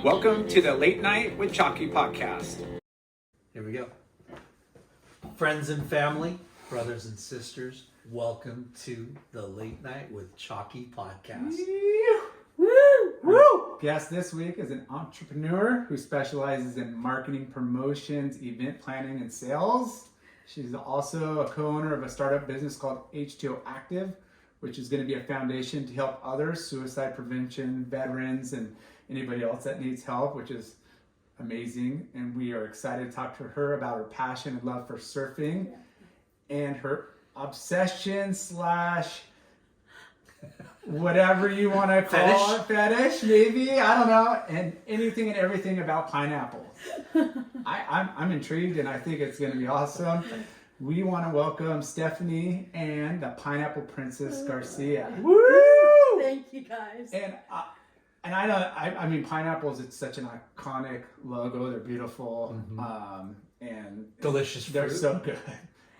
Welcome to the Late Night with Chalky podcast. Here we go. Friends and family, brothers and sisters, welcome to the Late Night with Chalky podcast. Woo! Guest this week is an entrepreneur who specializes in marketing, promotions, event planning, and sales. She's also a co-owner of a startup business called H2O Active, which is going to be a foundation to help others, suicide prevention, veterans, and anybody else that needs help, which is amazing. And we are excited to talk to her about her passion and love for surfing and her obsession slash whatever you want to call it, fetish, maybe, I don't know, and anything and everything about pineapples. I'm intrigued, and I think it's going to be awesome. We want to welcome Stephanie and the Pineapple Princess Garcia. Woo! Thank you, guys. And I mean, pineapples, it's such an iconic logo. They're beautiful, and Delicious They're fruit. so good.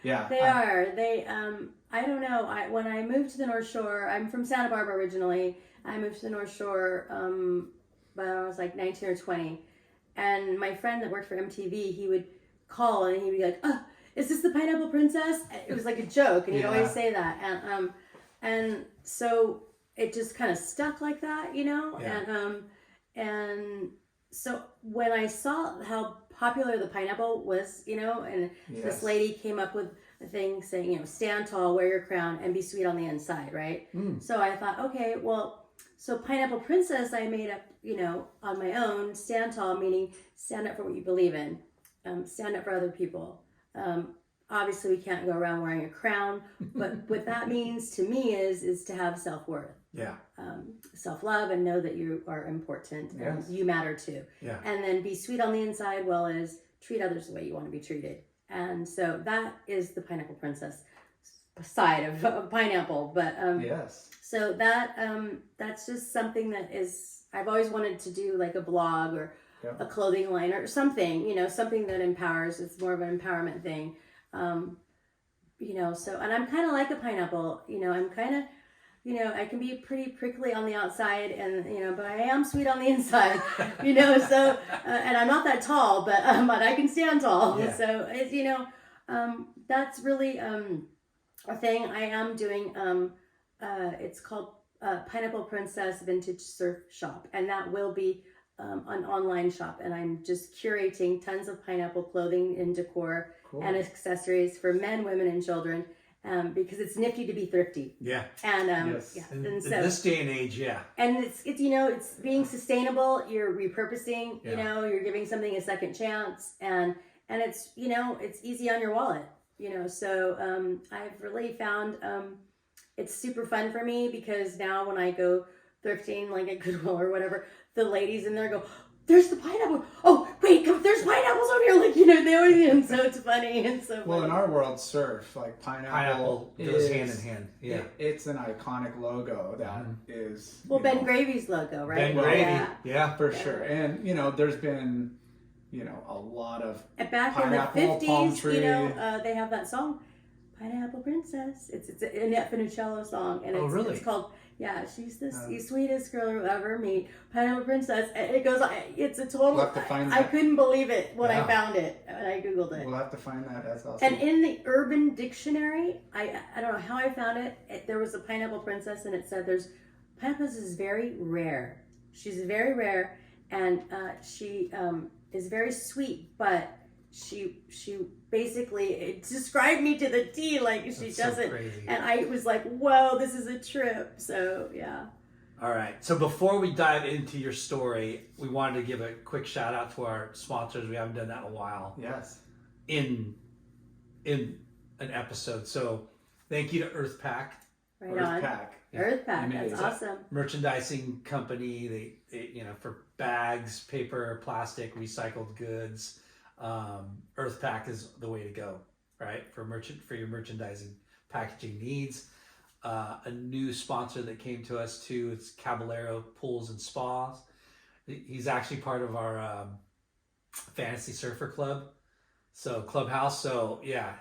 Yeah. They are. They, I don't know. When I moved to the North Shore, I'm from Santa Barbara originally. I moved to the North Shore when I was like 19 or 20. And my friend that worked for MTV, he would call and he'd be like, "Oh, is this the Pineapple Princess?" It was like a joke, and he'd always say that. And so it just kind of stuck like that, you know? Yeah. And so when I saw how popular the pineapple was, you know, and this lady came up with a thing saying, you know, stand tall, wear your crown, and be sweet on the inside, right? So I thought, okay, well, so Pineapple Princess I made up, you know, on my own. Stand tall, meaning stand up for what you believe in. Stand up for other people. Obviously, we can't go around wearing a crown, but what that means to me is to have self-worth. Yeah. Self-love, and know that you are important and you matter too. Yeah. And then be sweet on the inside, well as treat others the way you want to be treated. And so that is the Pineapple Princess side of pineapple. But so that's just something that is, I've always wanted to do, like a blog or a clothing line or something, you know, something that empowers. It's more of an empowerment thing. You know, so, and I'm kind of like a pineapple, you know, I'm kind of, you know, I can be pretty prickly on the outside, and, you know, but I am sweet on the inside, you know, so, and I'm not that tall, but I can stand tall. Yeah. So it's, you know, that's really, a thing I am doing. It's called, Pineapple Princess Vintage Surf Shop, and that will be, an online shop, and I'm just curating tons of pineapple clothing and decor and accessories for men, women, and children. Because it's nifty to be thrifty. Yeah. And in this day and age, and it's you know, it's being sustainable. You're repurposing. You know, you're giving something a second chance, and it's, you know, it's easy on your wallet. You know, so I've really found it's super fun for me, because now when I go thrifting, like at Goodwill or whatever, the ladies in there go, "There's the pineapple. Oh, wait, come, there's pineapples over here." Like, you know, they always, and so it's funny and so funny. Well, in our world, surf, like pineapple goes hand in hand. Yeah. It's an iconic logo that is. Well, Ben Gravy's logo, right? Ben Gravy. Yeah. For sure. And, you know, there's been, you know, a lot of back pineapple, in the 50s, tree. you know, they have that song, Pineapple Princess. It's a Annette Funicello song, and it's called, she's the sweetest girl you'll ever meet, Pineapple Princess. And it goes, it's a total, We'll have to find I that. couldn't believe it when I found it, and I Googled it. We'll have to find that. That's awesome. And in the Urban Dictionary, I don't know how I found it, there was a Pineapple Princess, and it said Pineapple Princess is very rare. She's very rare, and she is very sweet, but she basically, it described me to the T, like she That's doesn't. So crazy. And I was like, whoa, this is a trip. So yeah. All right. So before we dive into your story, we wanted to give a quick shout out to our sponsors. We haven't done that in a while. Yes. In an episode. So thank you to EarthPack. Right on. EarthPack, that's awesome. Merchandising company. They, you know, for bags, paper, plastic, recycled goods. EarthPack is the way to go, right? For your merchandising packaging needs. A new sponsor that came to us too, it's Caballero Pools and Spas. He's actually part of our Fantasy Surfer Club, so Clubhouse. So yeah,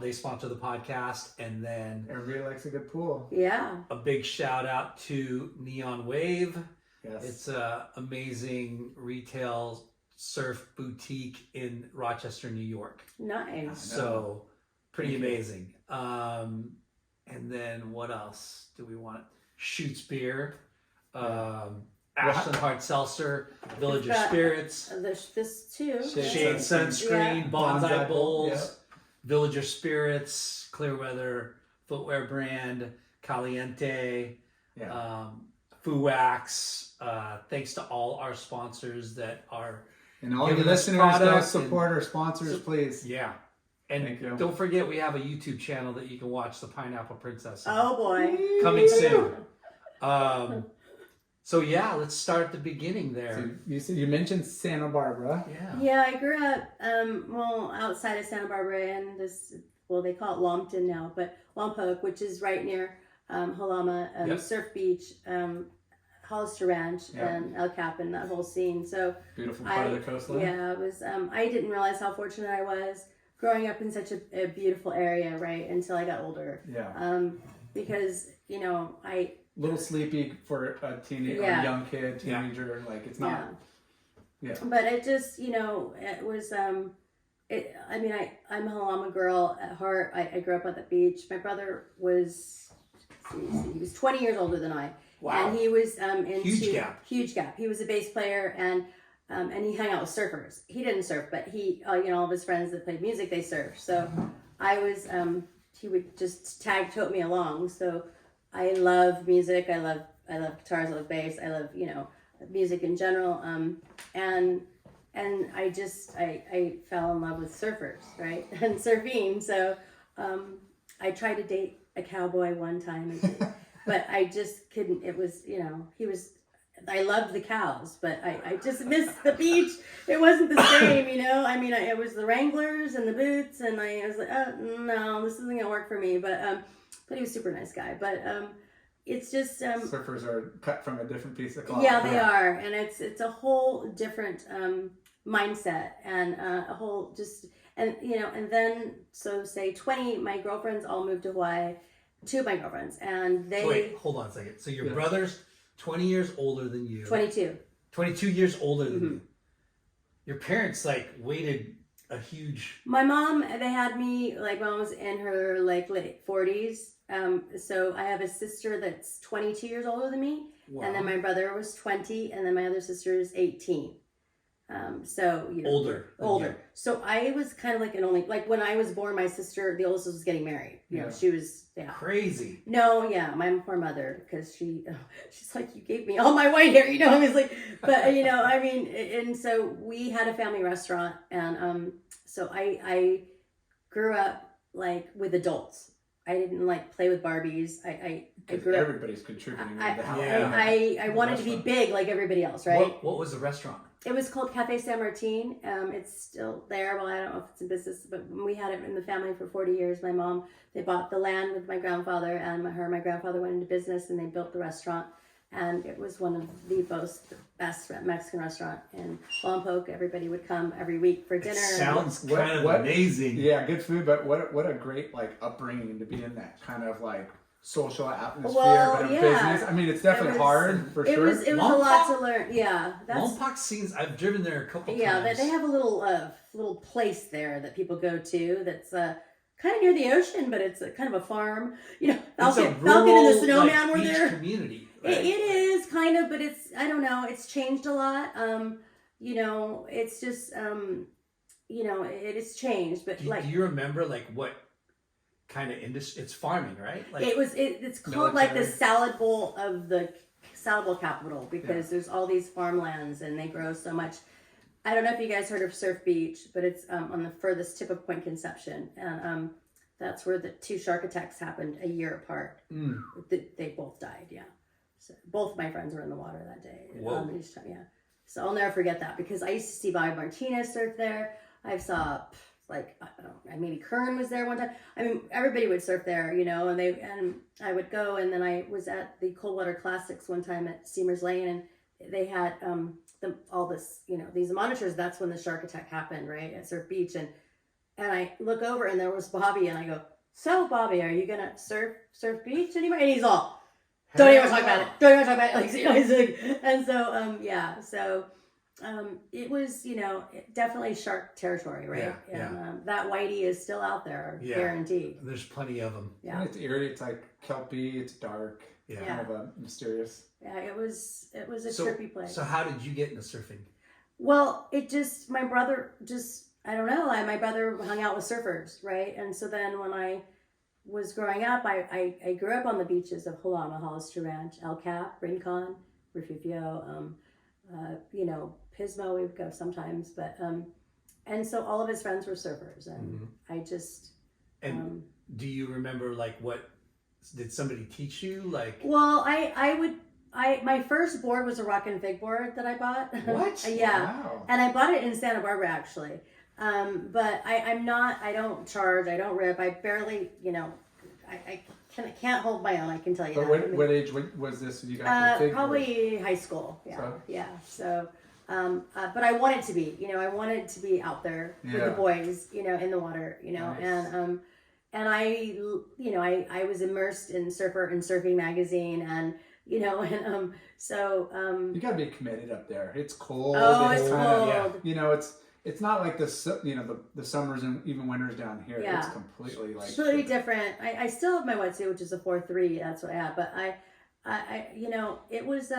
they sponsor the podcast, and then everybody likes a good pool. Yeah. A big shout out to Neon Wave. Yes. It's a amazing retail surf boutique in Rochester, New York. Nice. So pretty amazing. And then what else do we want? Shoots Beer, Ashland Hard Seltzer, Villager Spirits, There's this too. Shade Sunscreen, Yeah. Bonsai Bowls, Yep. Villager Spirits, Clearweather Footwear Brand, Caliente, Fuwax. Thanks to all our sponsors that are And all your giving us listeners, go products support our sponsors, please. yeah. Thank you. And don't forget, we have a YouTube channel that you can watch the Pineapple Princess on. Oh boy. Coming soon. So yeah, let's start at the beginning there. So you mentioned Santa Barbara. Yeah, I grew up outside of Santa Barbara in this, well, they call it Lompton now, but Lompoc, which is right near Halama, Surf Beach, Hollister Ranch, and El Cap, and that whole scene. So beautiful part of the coastline. Yeah, it was. I didn't realize how fortunate I was growing up in such a beautiful area, right, until I got older. Yeah. Because I little sleepy for a teenager, or a young kid, teenager. Like it's not. Yeah. But it just, it was. I'm a Halama girl at heart. I grew up at the beach. My brother was, he was 20 years older than I. Wow. And he was into huge gap. He was a bass player and he hung out with surfers. He didn't surf, but he, all of his friends that played music, they surfed. So I was, he would just tote me along. So I love music. I love guitars. I love bass. I love, music in general. And I fell in love with surfers, right? And surfing. So I tried to date a cowboy one time, but I just couldn't. It was, I loved the cows, but I just missed the beach. It wasn't the same, it was the Wranglers and the boots, and I was like, oh, no, this isn't going to work for me. But he was a super nice guy. But it's just... surfers are cut from a different piece of cloth. Yeah, they are. And it's a whole different mindset and a whole just... And, and then, so say 20, my girlfriends all moved to Hawaii. 2 of my girlfriends, and they... Wait, hold on a second. So your brother's 20 years older than you. 22. 22 years older than you. Your parents, waited a huge... My mom, they had me, my mom was in her, late 40s. So I have a sister that's 22 years older than me. Wow. And then my brother was 20, and then my other sister is 18. So, older. So I was kind of an only, when I was born, my sister, the oldest, was getting married. She was, crazy. No, my poor mother, because she's like, you gave me all my white hair, I was like, but, and so we had a family restaurant, and, so I grew up, with adults. I didn't play with Barbies. I grew up. Everybody's contributing to the house. I wanted to be big like everybody else, right? What was the restaurant? It was called Cafe San Martin. It's still there. Well, I don't know if it's in business, but we had it in the family for 40 years. My mom, they bought the land with my grandfather, and my grandfather went into business, and they built the restaurant. And it was one of the best Mexican restaurant in Lompoc. Everybody would come every week for dinner. It sounds kind of amazing. Yeah, good food, but what a great upbringing to be in that kind of social atmosphere, but a business. It's definitely hard for sure. It was a lot to learn. Yeah, Lompoc scenes. I've driven there a couple times. Yeah, they have a little place there that people go to. That's kind of near the ocean, but it's kind of a farm. Falcon and the Snowman were there. Community. Right? It is kind of, but it's, I don't know. It's changed a lot. It's just it has changed. But do you remember what kind of industry? It's farming, right? It's called the salad bowl of the salad bowl capital, because there's all these farmlands and they grow so much. I don't know if you guys heard of Surf Beach, but it's on the furthest tip of Point Conception, and that's where the 2 shark attacks happened a year apart. They both died. Yeah, so both my friends were in the water that day. Each time, yeah. So I'll never forget that, because I used to see Bobby Martinez surf there. I saw I don't know, maybe Kern was there one time. Everybody would surf there, and I would go, and then I was at the Coldwater Classics one time at Steamers Lane, and they had all this, these monitors. That's when the shark attack happened, right, at Surf Beach, and I look over, and there was Bobby, and I go, so Bobby, are you gonna surf Beach anymore? And he's all, Don't even talk about it. Don't even talk about it. Like, you know, he's like, and so, yeah. So, it was, you know, definitely shark territory, right? Yeah. And that whitey is still out there, guaranteed. There's plenty of them. Yeah. And it's eerie. It's like kelpy. It's dark. Yeah. Kind of a mysterious. Yeah, it was a trippy place. So how did you get into surfing? Well, my brother I don't know. My brother hung out with surfers, right? And so then when I was growing up, I grew up on the beaches of Halama, Hollister Ranch, El Cap, Rincon, Refugio, you know, Pismo we would go sometimes, but and so all of his friends were surfers, and I just. And do you remember like what did somebody teach you like? Well, my first board was a rock and fig board that I bought. What? Yeah, Wow. and I bought it in Santa Barbara actually. But I don't charge, I don't rip, I barely, you know, I can't hold my own, I can tell you But that. what age was this when you got the fig? Probably high school, yeah. So? Yeah, so, but I want it to be, you know, I wanted to be out there with the boys, you know, in the water, you know, Nice. and I, you know, I was immersed in Surfing magazine, and, you know, and, so, You gotta be committed up there. It's cold. oh, it's kinda- cold. You know, it's not like the summers and even winters down here. Yeah. It's completely like. It's really different. I still have my wetsuit, which is a 4.3. That's what I have. But I you know, it was,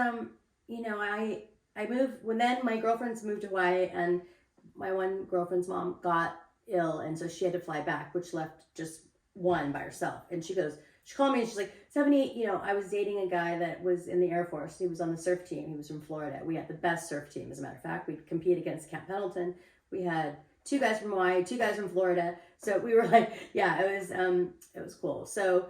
you know, I moved when then my girlfriends moved to Hawaii, and my one girlfriend's mom got ill, and so she had to fly back, which left just one by herself. And she called me and she's like, Stephanie, you know, I was dating a guy that was in the Air Force. He was on the surf team. He was from Florida. We had the best surf team, as a matter of fact. We'd compete against Camp Pendleton. We had 2 guys from Hawaii, 2 guys from Florida. So we were like, yeah, it was cool. So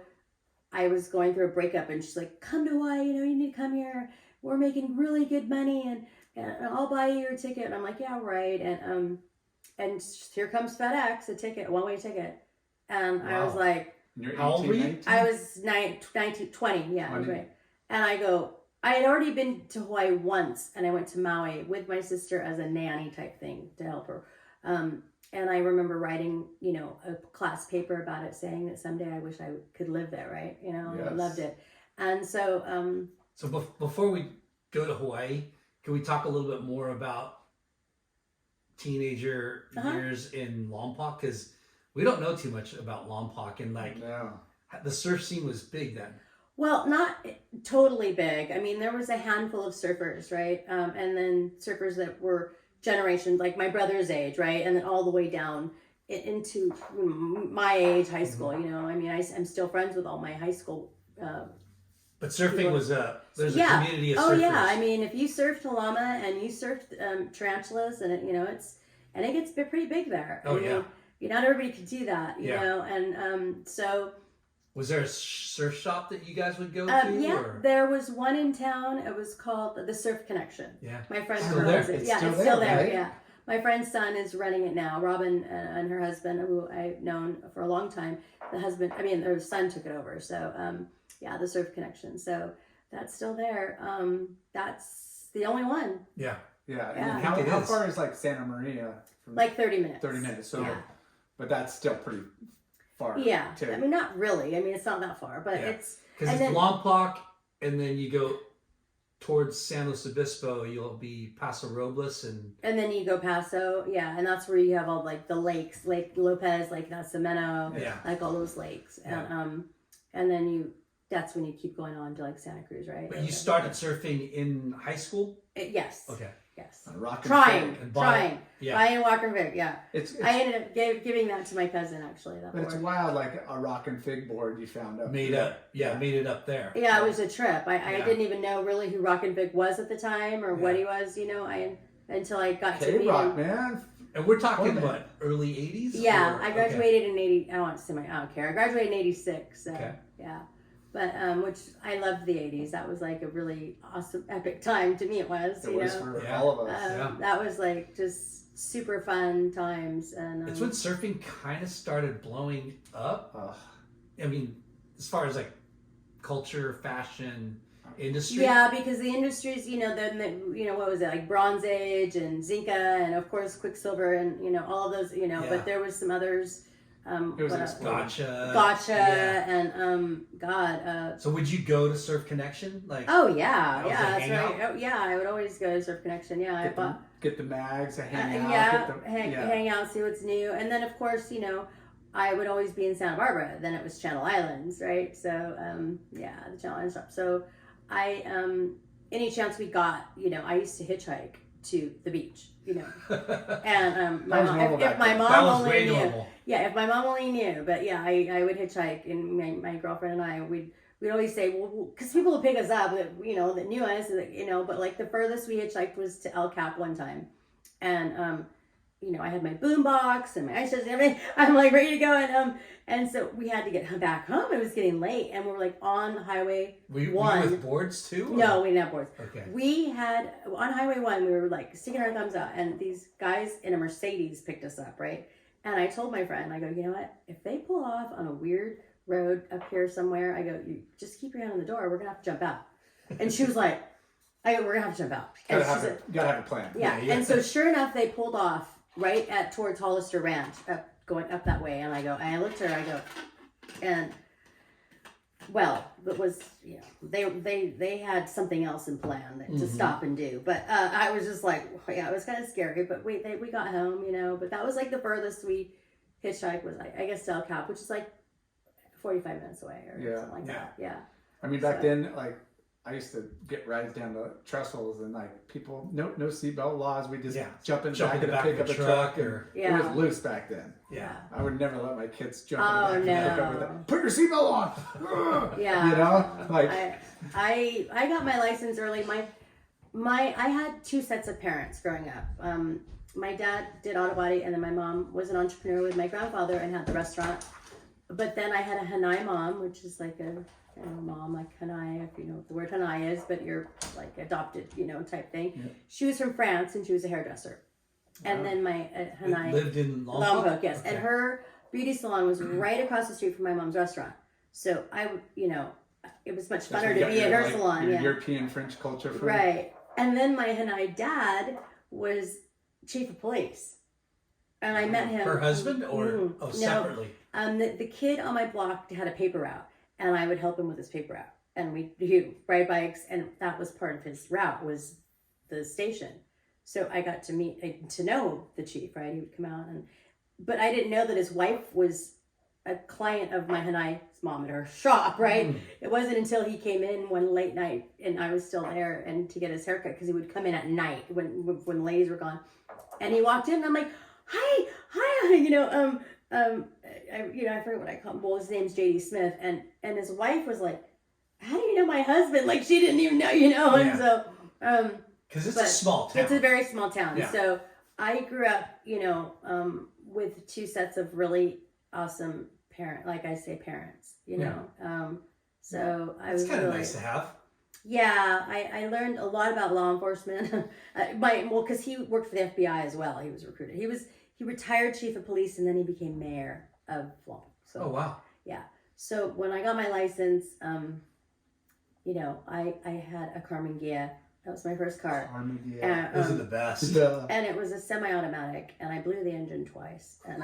I was going through a breakup, and she's like, come to Hawaii, you know, you need to come here. We're making really good money, and I'll buy you your ticket. And I'm like, yeah, right. And here comes FedEx, a ticket, a one-way ticket. And I was like, how old were you? 19? I was 19, 20, yeah, 20. I was right. And I had already been to Hawaii once, and I went to Maui with my sister as a nanny type thing to help her. And I remember writing, you know, a class paper about it, saying that someday I wish I could live there, right? You know, Yes. I loved it. And so... So before we go to Hawaii, can we talk a little bit more about teenager years in Lompoc? Because we don't know too much about Lompoc, and like the surf scene was big then. Well, not totally big. I mean, there was a handful of surfers, right? And then surfers that were generations, like my brother's age, right? And then all the way down into my age, high school, you know? I mean, I'm still friends with all my high school But surfing people. was there's a community of surfers. Oh, yeah. I mean, if you surfed Halama and you surfed tarantulas, and it gets pretty big there. Oh, I mean, not everybody could do that, you know? And so... Was there a surf shop that you guys would go to? Yeah, or? there was one in town. It was called the Surf Connection. Yeah. My friend Still runs there? it. It's Yeah, still it's still there, there. right? Yeah. My friend's son is running it now. Robin and her husband, who I've known for a long time, their son took it over. So, the Surf Connection. So that's still there. That's the only one. Yeah. Yeah. Yeah. And how far is like Santa Maria? From Like 30 minutes. 30 minutes. So, yeah. But that's still pretty far. Yeah. Too. I mean, not really. I mean, it's not that far, but it's... Because it's Lompoc, and then you go towards San Luis Obispo, you'll be Paso Robles, and then you go Paso, and that's where you have all like the lakes, Lake Lopez, Lake Nacimiento, like all those lakes, and then that's when you keep going on to like Santa Cruz, right? But you started surfing in high school? Yes. Okay. Yes. Trying. Buying a Walker Fig, It's I ended up giving that to my cousin, actually. That But board. it's wild, like a rock and fig board you found up made it up there. Yeah, it was a trip. I didn't even know really who Rock and Vic was at the time, or what he was, you know, until I got to meet K-Rock, him. man. And we're talking, what, early 80s? Yeah, or? I graduated in 80, I don't care. I graduated in 86, so, yeah. But, which, I loved the 80s. That was like a really awesome, epic time. To me it was, It you was know. for all of us. That was like just super fun times. And it's when surfing kind of started blowing up. I mean, as far as like culture, fashion, industry. Yeah, because the industries, you know, what was it, like Bronze Age and Zinca and of course Quicksilver and, you know, all of those, you know, but there was some others It was Gotcha. And God. So would you go to Surf Connection? Like, oh yeah, that's hangout? right. Oh, yeah, I would always go to Surf Connection. Yeah, get the mags, hang out. Yeah, hang out, see what's new, and then of course I would always be in Santa Barbara. Then it was Channel Islands, right? So the Channel Islands stuff. So I any chance we got, I used to hitchhike to the beach, and my mom, if my mom only knew, if my mom only knew, but yeah, I would hitchhike, and my girlfriend and I we'd always say, well, because people would pick us up that that knew us, but like the furthest we hitchhiked was to El Cap one time, and I had my boom box and my ice chest and everything. I'm like ready to go, and so we had to get back home. It was getting late, and we were like on Highway 1. Were you with boards too? Or? No, we didn't have boards. Okay. We had on Highway 1. We were like sticking our thumbs out, and these guys in a Mercedes picked us up, right? And I told my friend, I go, you know what? If they pull off on a weird road up here somewhere, I go, you just keep your hand on the door. We're gonna have to jump out. And she was like, I go, we're gonna have to jump out. And gotta have a plan. Yeah. And so sure enough, they pulled off right towards Hollister Ranch, going up that way. And I looked at her, I go, and well, it was, they had something else in plan to stop and do. But I was just like, yeah, it was kind of scary. But we got home, but that was like the furthest we hitchhiked was, I guess, to El Cap, which is like 45 minutes away or something like that. Yeah. I mean, back then, like, I used to get rides down the trestles, and like people, no seatbelt laws. We just jump in the back of the pickup truck, or it was loose back then. Yeah, I would never let my kids jump in the back of the pickup with it. Put your seatbelt on. Yeah, like I got my license early. I had two sets of parents growing up. My dad did auto body, and then my mom was an entrepreneur with my grandfather and had the restaurant. But then I had a Hanai mom, which is like a mom like Hanai, if you know what the word Hanai is, but you're like adopted, type thing. Yeah. She was from France, and she was a hairdresser. And then my Hanai lived in Lompoc, yes. Okay. And her beauty salon was right across the street from my mom's restaurant. So I would, it was much funner to be in her salon. Your European French culture food. Right. And then my Hanai dad was chief of police. And I met him. Her husband or separately? No, the kid on my block had a paper route, and I would help him with his paper route. And he'd ride bikes, and that was part of his route, was the station. So I got to know the chief, right? He would come out, but I didn't know that his wife was a client of my Hanai's mom at her shop, right? It wasn't until he came in one late night, and I was still there, and to get his haircut, because he would come in at night when ladies were gone. And he walked in, and I'm like, hi, I forget what I call him. Well, his name's J.D. Smith, and his wife was like, how do you know my husband? Like, she didn't even know, and so, because it's a small town. It's a very small town. Yeah. So I grew up, with two sets of really awesome parents, so I was kind of really nice to have. Yeah, I learned a lot about law enforcement. Because he worked for the FBI as well. He was recruited. He retired chief of police, and then he became mayor of Lompoc. So, oh wow. Yeah. So when I got my license, I had a Carmen Ghia. That was my first car. Carmen Ghia. Those are the best. And it was a semi-automatic, and I blew the engine twice. And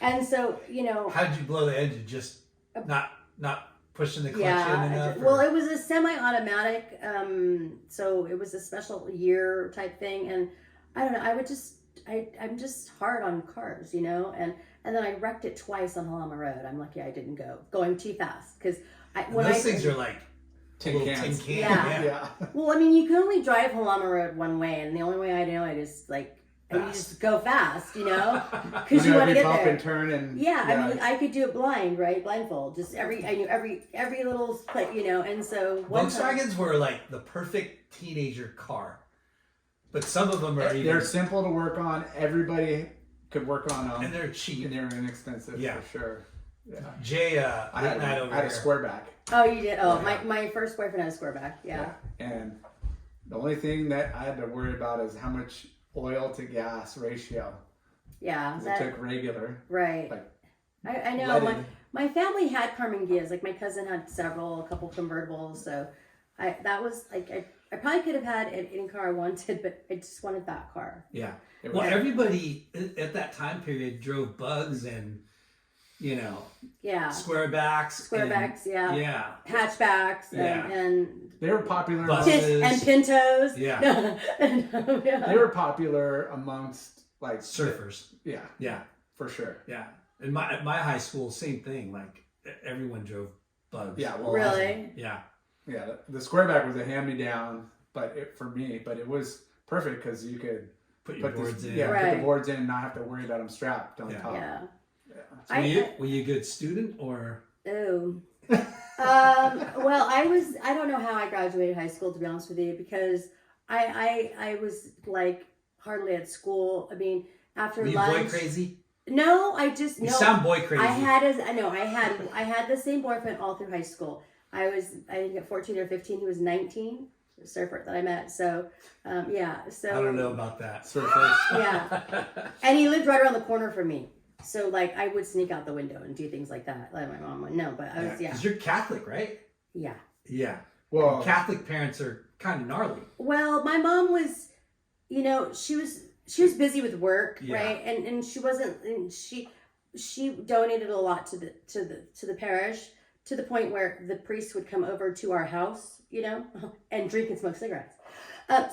And so how did you blow the engine? Just not pushing the clutch in enough? Well, it was a semi-automatic, so it was a special year type thing, and I don't know. I'm just hard on cars, and then I wrecked it twice on Halama Road. I'm lucky I didn't going too fast, because those things are like tin cans. Yeah. Well, I mean, you can only drive Halama Road one way, and the only way I know it is like. And you just go fast, because you want to get there. And turn and I mean, I could do it blind, right? Blindfold. Just I knew every little split, and so Volkswagens were like the perfect teenager car, but some of them are they're simple to work on. Everybody could work on them, and they're cheap and they're inexpensive. For sure. Yeah. Jay, I had a squareback. Oh, you did? Oh, my first boyfriend had a squareback. Yeah. And the only thing that I had to worry about is how much oil to gas ratio. Yeah. It took regular. Right. Like I know. My family had Carmen Ghias. Like my cousin had a couple convertibles. So that was like I probably could have had any car I wanted, but I just wanted that car. Yeah. Well, everybody at that time period drove Bugs and, squarebacks. Yeah. Hatchbacks. And they were popular. Buses. And Pintos. Yeah. They were popular amongst like surfers. Yeah. For sure. Yeah. In my high school, same thing. Like everyone drove Bugs. Yeah. Well, really? Yeah. Yeah. The squareback was a hand-me-down, but it was perfect because you could put your boards in. Yeah, put the boards in and not have to worry about them strapped on top. Yeah. So were you a good student or? Oh. Well, I don't know how I graduated high school, to be honest with you, because I was like hardly at school. I mean, after were you lunch. boy crazy? No, you sound boy crazy. I had the same boyfriend all through high school. I think at 14 or 15, he was 19. Surfer that I met. So, So I don't know about that. Surfers. Yeah. And he lived right around the corner from me. So like I would sneak out the window and do things like that. Like my mom would know, but I was because you're Catholic, right? Yeah. Yeah. Well, and Catholic parents are kind of gnarly. Well, my mom was, she was busy with work, right? And she wasn't. And she donated a lot to the parish, to the point where the priest would come over to our house, and drink and smoke cigarettes. But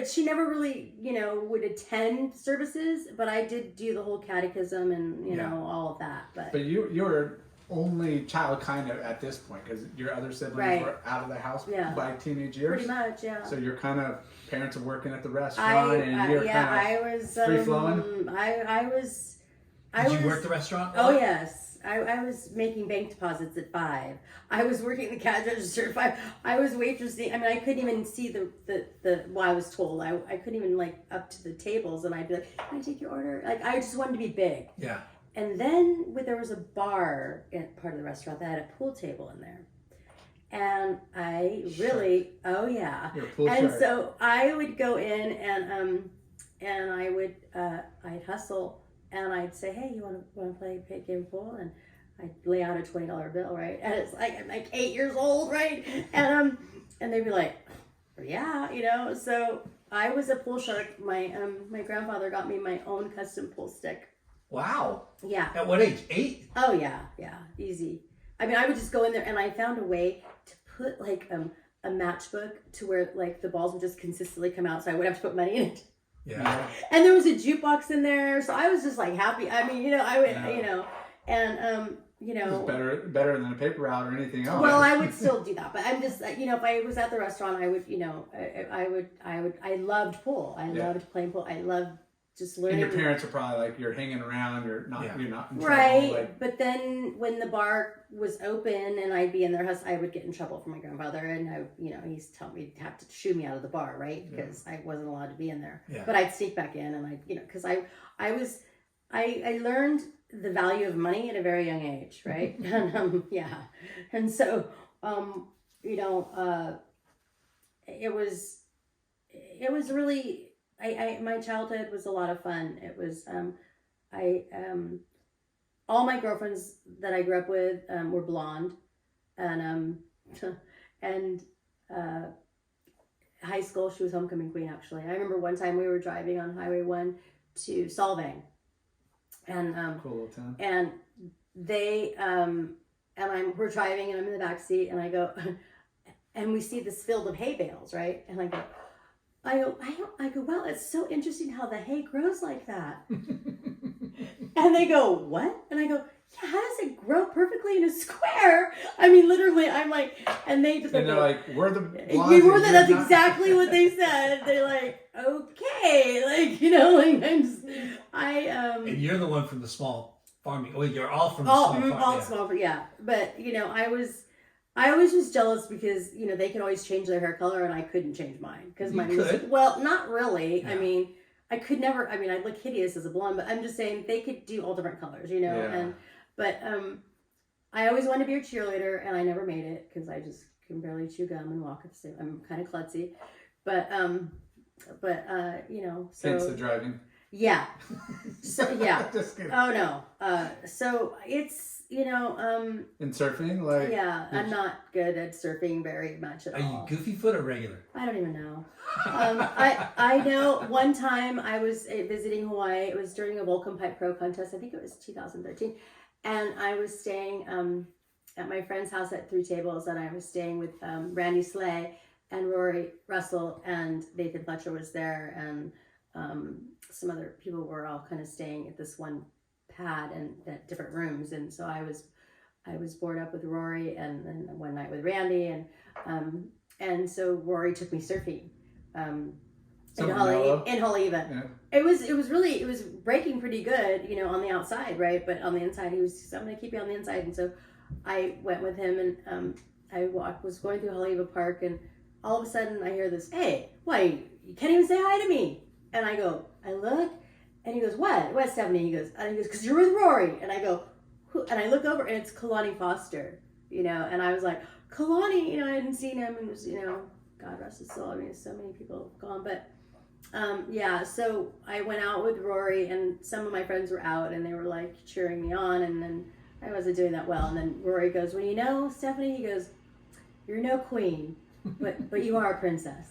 she never really, would attend services, but I did do the whole catechism and, all of that. But you were only child kind of at this point because your other siblings were out of the house by teenage years. Pretty much, yeah. So you're kind of, parents are working at the restaurant and you're kind of free flowing. Did you work the restaurant? Oh, yes. I was making bank deposits at 5. I was working the cash register at 5. I was waitressing. I mean, I couldn't even see I was told. I couldn't even up to the tables, and I'd be like, "Can I take your order?" Like I just wanted to be big. Yeah. And then there was a bar in part of the restaurant that had a pool table in there, and I really, so I would go in and I would I'd hustle. And I'd say, "Hey, you want to play a game of pool?" And I'd lay out a $20 bill, right? And it's like I'm like 8 years old, right? And they'd be like, "Yeah," So I was a pool shark. My grandfather got me my own custom pool stick. Wow. Yeah. At what age? 8? Oh yeah, easy. I mean, I would just go in there, and I found a way to put a matchbook to where the balls would just consistently come out, so I wouldn't have to put money in it. Yeah. And there was a jukebox in there, so I was just happy. I mean, I would, and it was better than a paper route or anything else. Well, I would still do that, but I'm just, if I was at the restaurant, I would, I loved pool. I loved playing pool. I loved just learning. And your parents are probably like, you're hanging around, you're not in trouble. Right. But then when the bar was open and I'd be in their house, I would get in trouble from my grandfather, and he used to tell me to have to shoo me out of the bar, right? Because I wasn't allowed to be in there. Yeah. But I'd sneak back in, and because I learned the value of money at a very young age, right? And and so it was really. My childhood was a lot of fun. It was all my girlfriends that I grew up with were blonde, and high school she was homecoming queen. Actually, I remember one time we were driving on Highway 1 to Solvang, and cool little town. And they we're driving, and I'm in the back seat, and I go, and we see this field of hay bales, right? And I go, wow, it's so interesting how the hay grows like that. And they go, what? And I go, yeah, how does it grow perfectly in a square? I mean, literally, I'm like, and they just and they're like, we're the blondes. That's exactly what they said. They're like, okay, I'm just, And you're the one from the small farming. Oh, you're all from the small farm. All small, yeah. But I was just jealous because, they could always change their hair color and I couldn't change mine. Because mine was, well, not really. Yeah. I mean, I could never, I'd look hideous as a blonde, but I'm just saying they could do all different colors, Yeah. But I always wanted to be a cheerleader, and I never made it because I just can barely chew gum and walk at the same. I'm kind of klutzy. But so. Hence the driving. Yeah. So yeah. Just kidding. Oh no. So it's In surfing, like I'm not good at surfing very much at all. Are you goofy foot or regular? I don't even know. I know one time I was visiting Hawaii. It was during a Vulcan Pipe Pro contest. I think it was 2013, and I was staying at my friend's house at Three Tables, and I was staying with Randy Slay and Rory Russell, and Nathan Fletcher was there, and some other people were all kind of staying at this one pad and at different rooms, and so I was bored up with Rory, and then one night with Randy, and so Rory took me surfing in Haleiwa. Yeah. It was breaking pretty good, on the outside, right? But on the inside, he was, I'm going to keep you on the inside. And so I went with him, and I was going through Haleiwa Park, and all of a sudden I hear this, "Hey, why, you can't even say hi to me." And I look, and he goes, What, Stephanie? He goes, "Because you're with Rory." And I go, "Who?" And I look over, and it's Kalani Foster, and I was like, Kalani, I hadn't seen him, and it was, God rest his soul. I mean, so many people have gone, but so I went out with Rory, and some of my friends were out, and they were like cheering me on, and then I wasn't doing that well, and then Rory goes, "Well, Stephanie," he goes, "you're no queen, but you are a princess."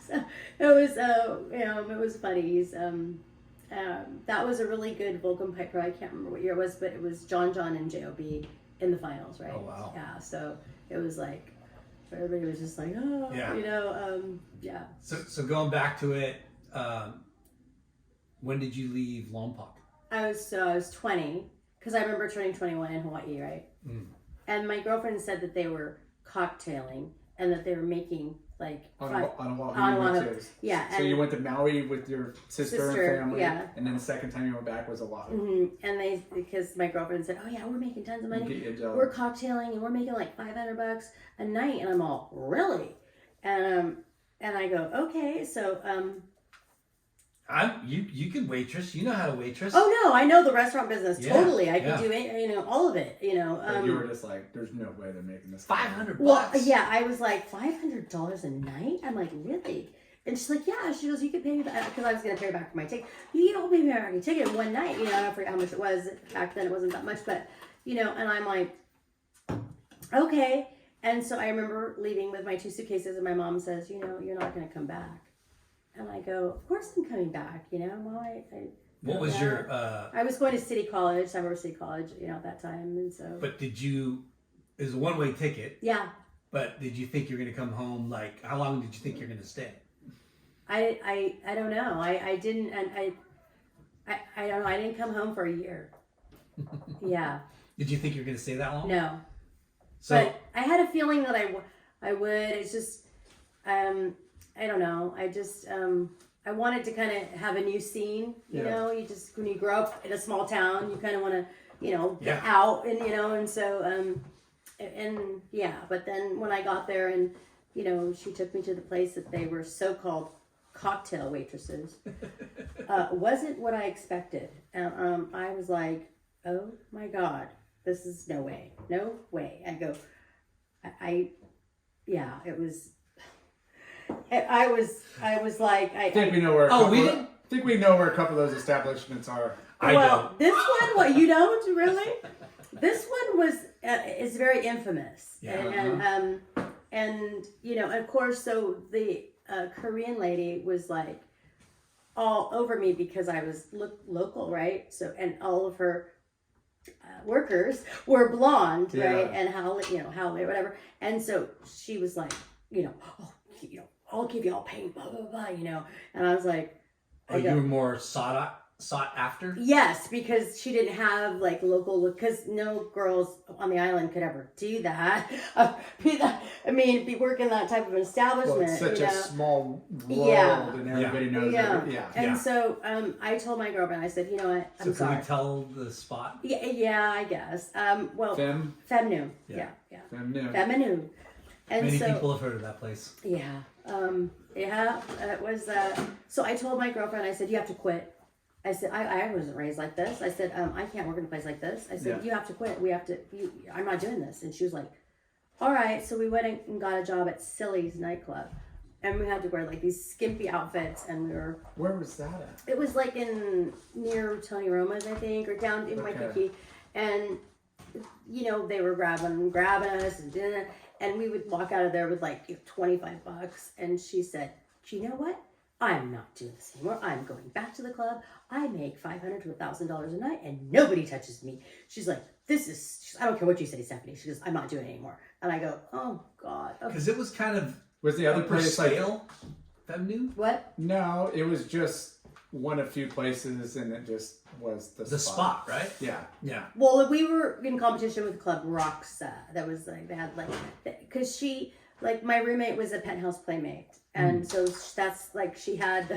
So it was funny. He's that was a really good Vulcan Pipe Pro. I can't remember what year it was, but it was John and J.O.B. in the finals, right? Oh wow. Yeah, so it was like everybody was just like, oh, yeah. So going back to it, when did you leave Lompoc? I was 20, because I remember turning 21 in Hawaii, right? Mm. And my girlfriend said that they were cocktailing and that they were making like on Oahu. Yeah. So you went to Maui with your sister and family, yeah. And then the second time you went back was Oahu. Mm-hmm. And because my girlfriend said, "Oh yeah, we're making tons of money. We're cocktailing and we're making like $500 a night." And I'm all, "Really?" And I go, "Okay." So you can waitress. You know how to waitress. Oh no, I know the restaurant business totally. I can do it, all of it. You were just like, "There's no way they're making this." $500. Well, yeah, I was like, $500 a night. I'm like, "Really?" And she's like, "Yeah." She goes, "You could pay me back," because I was gonna pay her back for my ticket. "You don't pay me back your ticket in one night." I don't forget how much it was back then. It wasn't that much, but and I'm like, "Okay." And so I remember leaving with my 2 suitcases, and my mom says, "You're not gonna come back." And I go, "Of course I'm coming back, Well, what was your... I was going to City College, Summer City College, at that time, and so... But it was a one-way ticket. Yeah. But did you think you were going to come home, how long did you think you were going to stay? I don't know. I didn't, and I don't know. I didn't come home for a year. Yeah. Did you think you were going to stay that long? No. So, but I had a feeling that I would. It's just, I don't know. I just, I wanted to kind of have a new scene. You know, you just, when you grow up in a small town, you kind of want to, get out and so, but then when I got there and, she took me to the place that they were so-called cocktail waitresses, wasn't what I expected. And I was like, "Oh my God, this is no way. I go, it was, I was like, I think we know where. I think we know where a couple of those establishments are. This one, what you don't really? This one is very infamous, and of course, so the Korean lady was like all over me because I was local, right? So and all of her workers were blonde, right? And how whatever, and so she was like, I'll give you all pain, blah blah blah, and I was like, you were more sought after? Yes, because she didn't have like local, because no girls on the island could ever do that. Be working that type of an establishment. Well, it's such a small world, and everybody knows everything. And so I told my girlfriend, I said, what? I'm sorry. Can we tell the spot? Yeah, I guess. Femnu. Yeah. Femnu. And many people have heard of that place. Yeah. It was. So I told my girlfriend, I said, "You have to quit." I said, I wasn't raised like this. I said, I can't work in a place like this. I said, "You have to quit. We have to, I'm not doing this." And she was like, "All right." So we went and got a job at Silly's nightclub. and we had to wear like these skimpy outfits, and we were. Where was that at? It was like near Tony Roma's, I think, or down in Waikiki, and they were grabbing us, and we would walk out of there with like $25, and she said, "You know what? I'm not doing this anymore. I'm going back to the club. I make $500 to $1,000 a night, and nobody touches me." She's like, I don't care what you say, Stephanie. She goes, "I'm not doing it anymore." And I go, "Oh God." Because it was kind of was the other place like feminine? What? No, it was just one of few places, and it just was the spot, right? Yeah. Well, we were in competition with Club Roxa. That was like they had like because she like my roommate was a penthouse playmate, and so that's like she had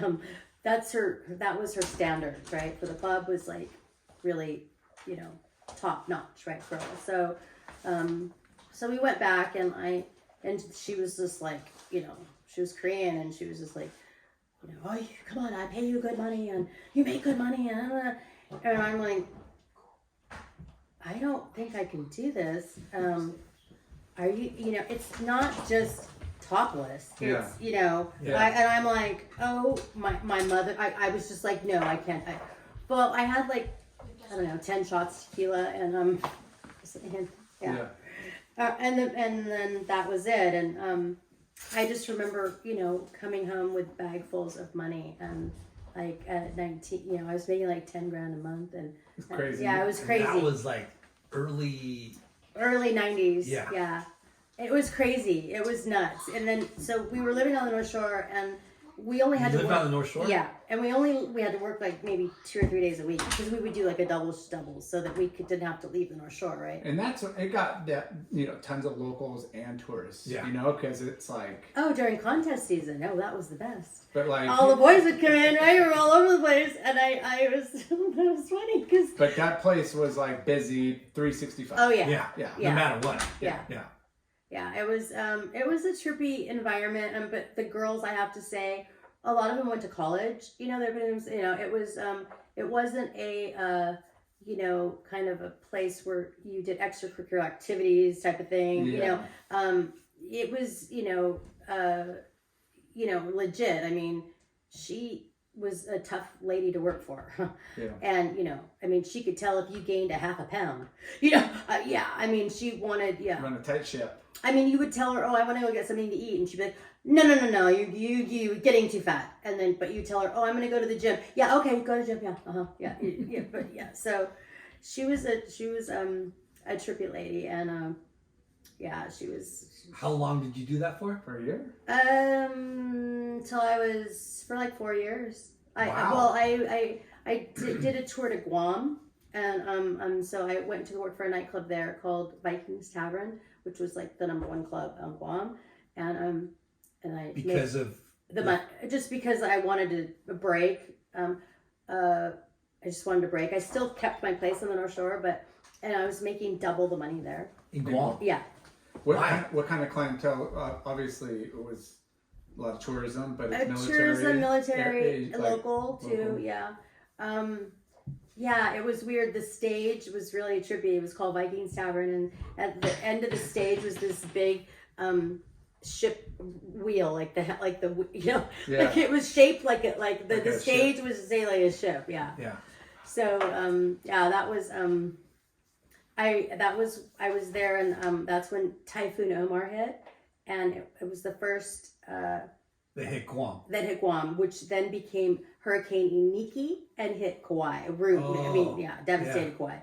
that was her standard, right? For the club was like really top notch, right, girl. So so we went back, and she was just like she was Korean, and she was just like "Oh, come on, I pay you good money, and you make good money," and I'm like, "I don't think I can do this. Are you? It's not just topless. It's and I'm like, oh, my mother. I was just like, no, I can't. Well, I had like I don't know 10 shots tequila, and and then that was it, and I just remember coming home with bagfuls of money, and like at 19, I was making like 10 grand a month, and it's crazy. Yeah, it was crazy. And that was like early 90s. Yeah. It was crazy. It was nuts. And then so we were living on the North Shore, and we only had to work on the North Shore. Yeah, and we had to work like maybe 2 or 3 days a week, because we would do like a double so that we didn't have to leave the North Shore, right? And that's it got that tons of locals and tourists. Yeah. Because it's like during contest season, that was the best. But like all the boys would come in, right? We were all over the place, and I was it was funny because. But that place was like busy 365. Oh yeah. No matter what. Yeah. It was a trippy environment, but the girls, I have to say, a lot of them went to college. It wasn't a kind of a place where you did extracurricular activities type of thing. Yeah. It was legit. I mean, she was a tough lady to work for. And she could tell if you gained a half a pound. I mean, she wanted run a tight ship. I mean, you would tell her, "Oh, I want to go get something to eat," and she'd be like, "No, you getting too fat." And then, but you tell her, "Oh, I'm going to go to the gym." "Yeah, okay, go to the gym." "Yeah, but yeah." So, she was a trippy lady, and she was. How long did you do that for? For a year? Till I was for like 4 years. Wow. I did a tour to Guam, and so I went to work for a nightclub there called Vikings Tavern, which was like the #1 club on Guam, and I because of just because I wanted a break. I just wanted a break. I still kept my place on the North Shore, and I was making double the money there. In Guam? Yeah. What kind of clientele? Obviously, it was a lot of tourism, but it's military. Tourism, military, local too. Yeah. It was weird. The stage was really trippy. It was called Vikings Tavern, and at the end of the stage was this big ship wheel, like it was shaped like the stage was say like a ship. Yeah. So that was I was there, and that's when Typhoon Omar hit, and it was the first that hit Guam, which then became Hurricane Iniki and hit Kauai. Devastated Kauai.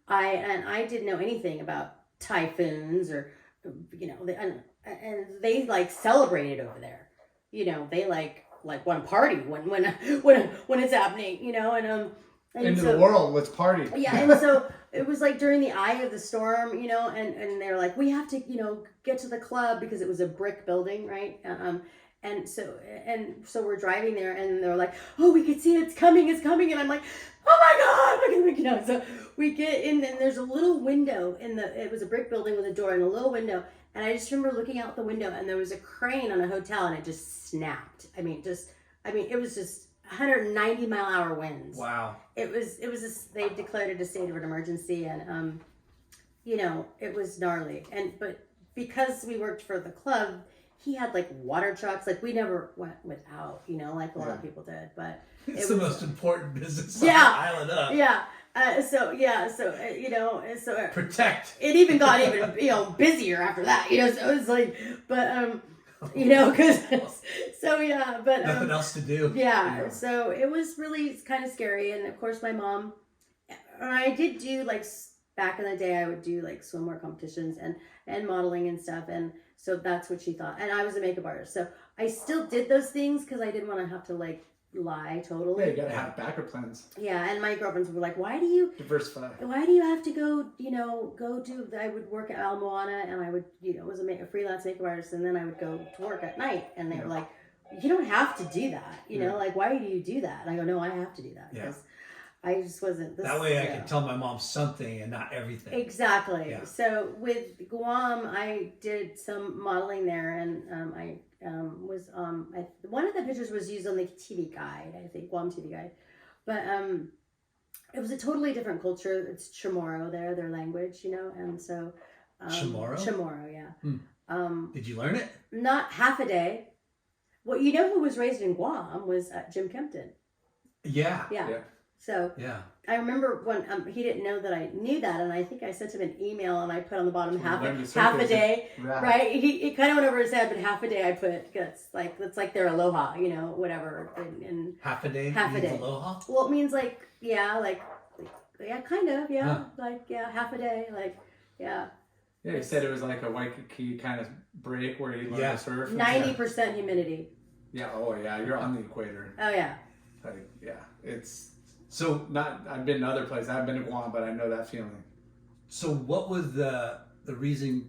I didn't know anything about typhoons or and they like celebrated over there. They like want to party when it's happening. And the world, let's party. Yeah, and so it was like during the eye of the storm, and they're like, we have to, get to the club, because it was a brick building, right? And so we're driving there, and they're like, oh, we could see it's coming, and I'm like, oh my God, so we get in, and there's a little window it was a brick building with a door and a little window, and I just remember looking out the window, and there was a crane on a hotel, and it just snapped. It was just 190-mile-an-hour winds. Wow. It was they declared it a state of an emergency, and it was gnarly. But because we worked for the club, he had like water trucks. Like we never went without, you know, like a lot of people did. But it's the most important business on yeah, the island up. Yeah. You know, Protect. It even got even, you know, busier after that, you know, so it was like, but, you know, because, so yeah, but. Nothing else to do. Yeah, so it was really kind of scary. And of course my mom, I did do like, back in the day, I would do like swimwear competitions and modeling and stuff. And so that's what she thought. And I was a makeup artist. So I still did those things because I didn't want to have to like lie totally. Yeah, you gotta have backup plans. Yeah, and my girlfriends were like, why do you diversify? Why do you have to go, you know, I would work at Al Moana and I would, you know, was a freelance makeup artist, and then I would go to work at night, and they were like, you don't have to do that, you know, like, why do you do that? And I go, no, I have to do that because I just wasn't. That way I can tell my mom something and not everything. Exactly. Yeah. So with Guam, I did some modeling there, and I was one of the pictures was used on the TV Guide, I think, Guam TV Guide, but it was a totally different culture. It's Chamorro there, their language, you know, and so Chamorro, yeah. Did you learn it? Not half a day. Well, you know who was raised in Guam was Jim Kempton. Yeah. So I remember when he didn't know that I knew that, and I think I sent him an email, and I put on the bottom half a day, right? He kind of went over his head, but half a day I put that's like their aloha, you know, whatever. And half a day means aloha. Well, it means like kind of half a day, like Yeah, you said it was like a Waikiki kind of break where you learn to surf. 90% humidity. Yeah. Oh yeah, you're on the equator. Oh yeah. Like it's. So I've been to other places. I haven't been to Guam, but I know that feeling. So what was the reason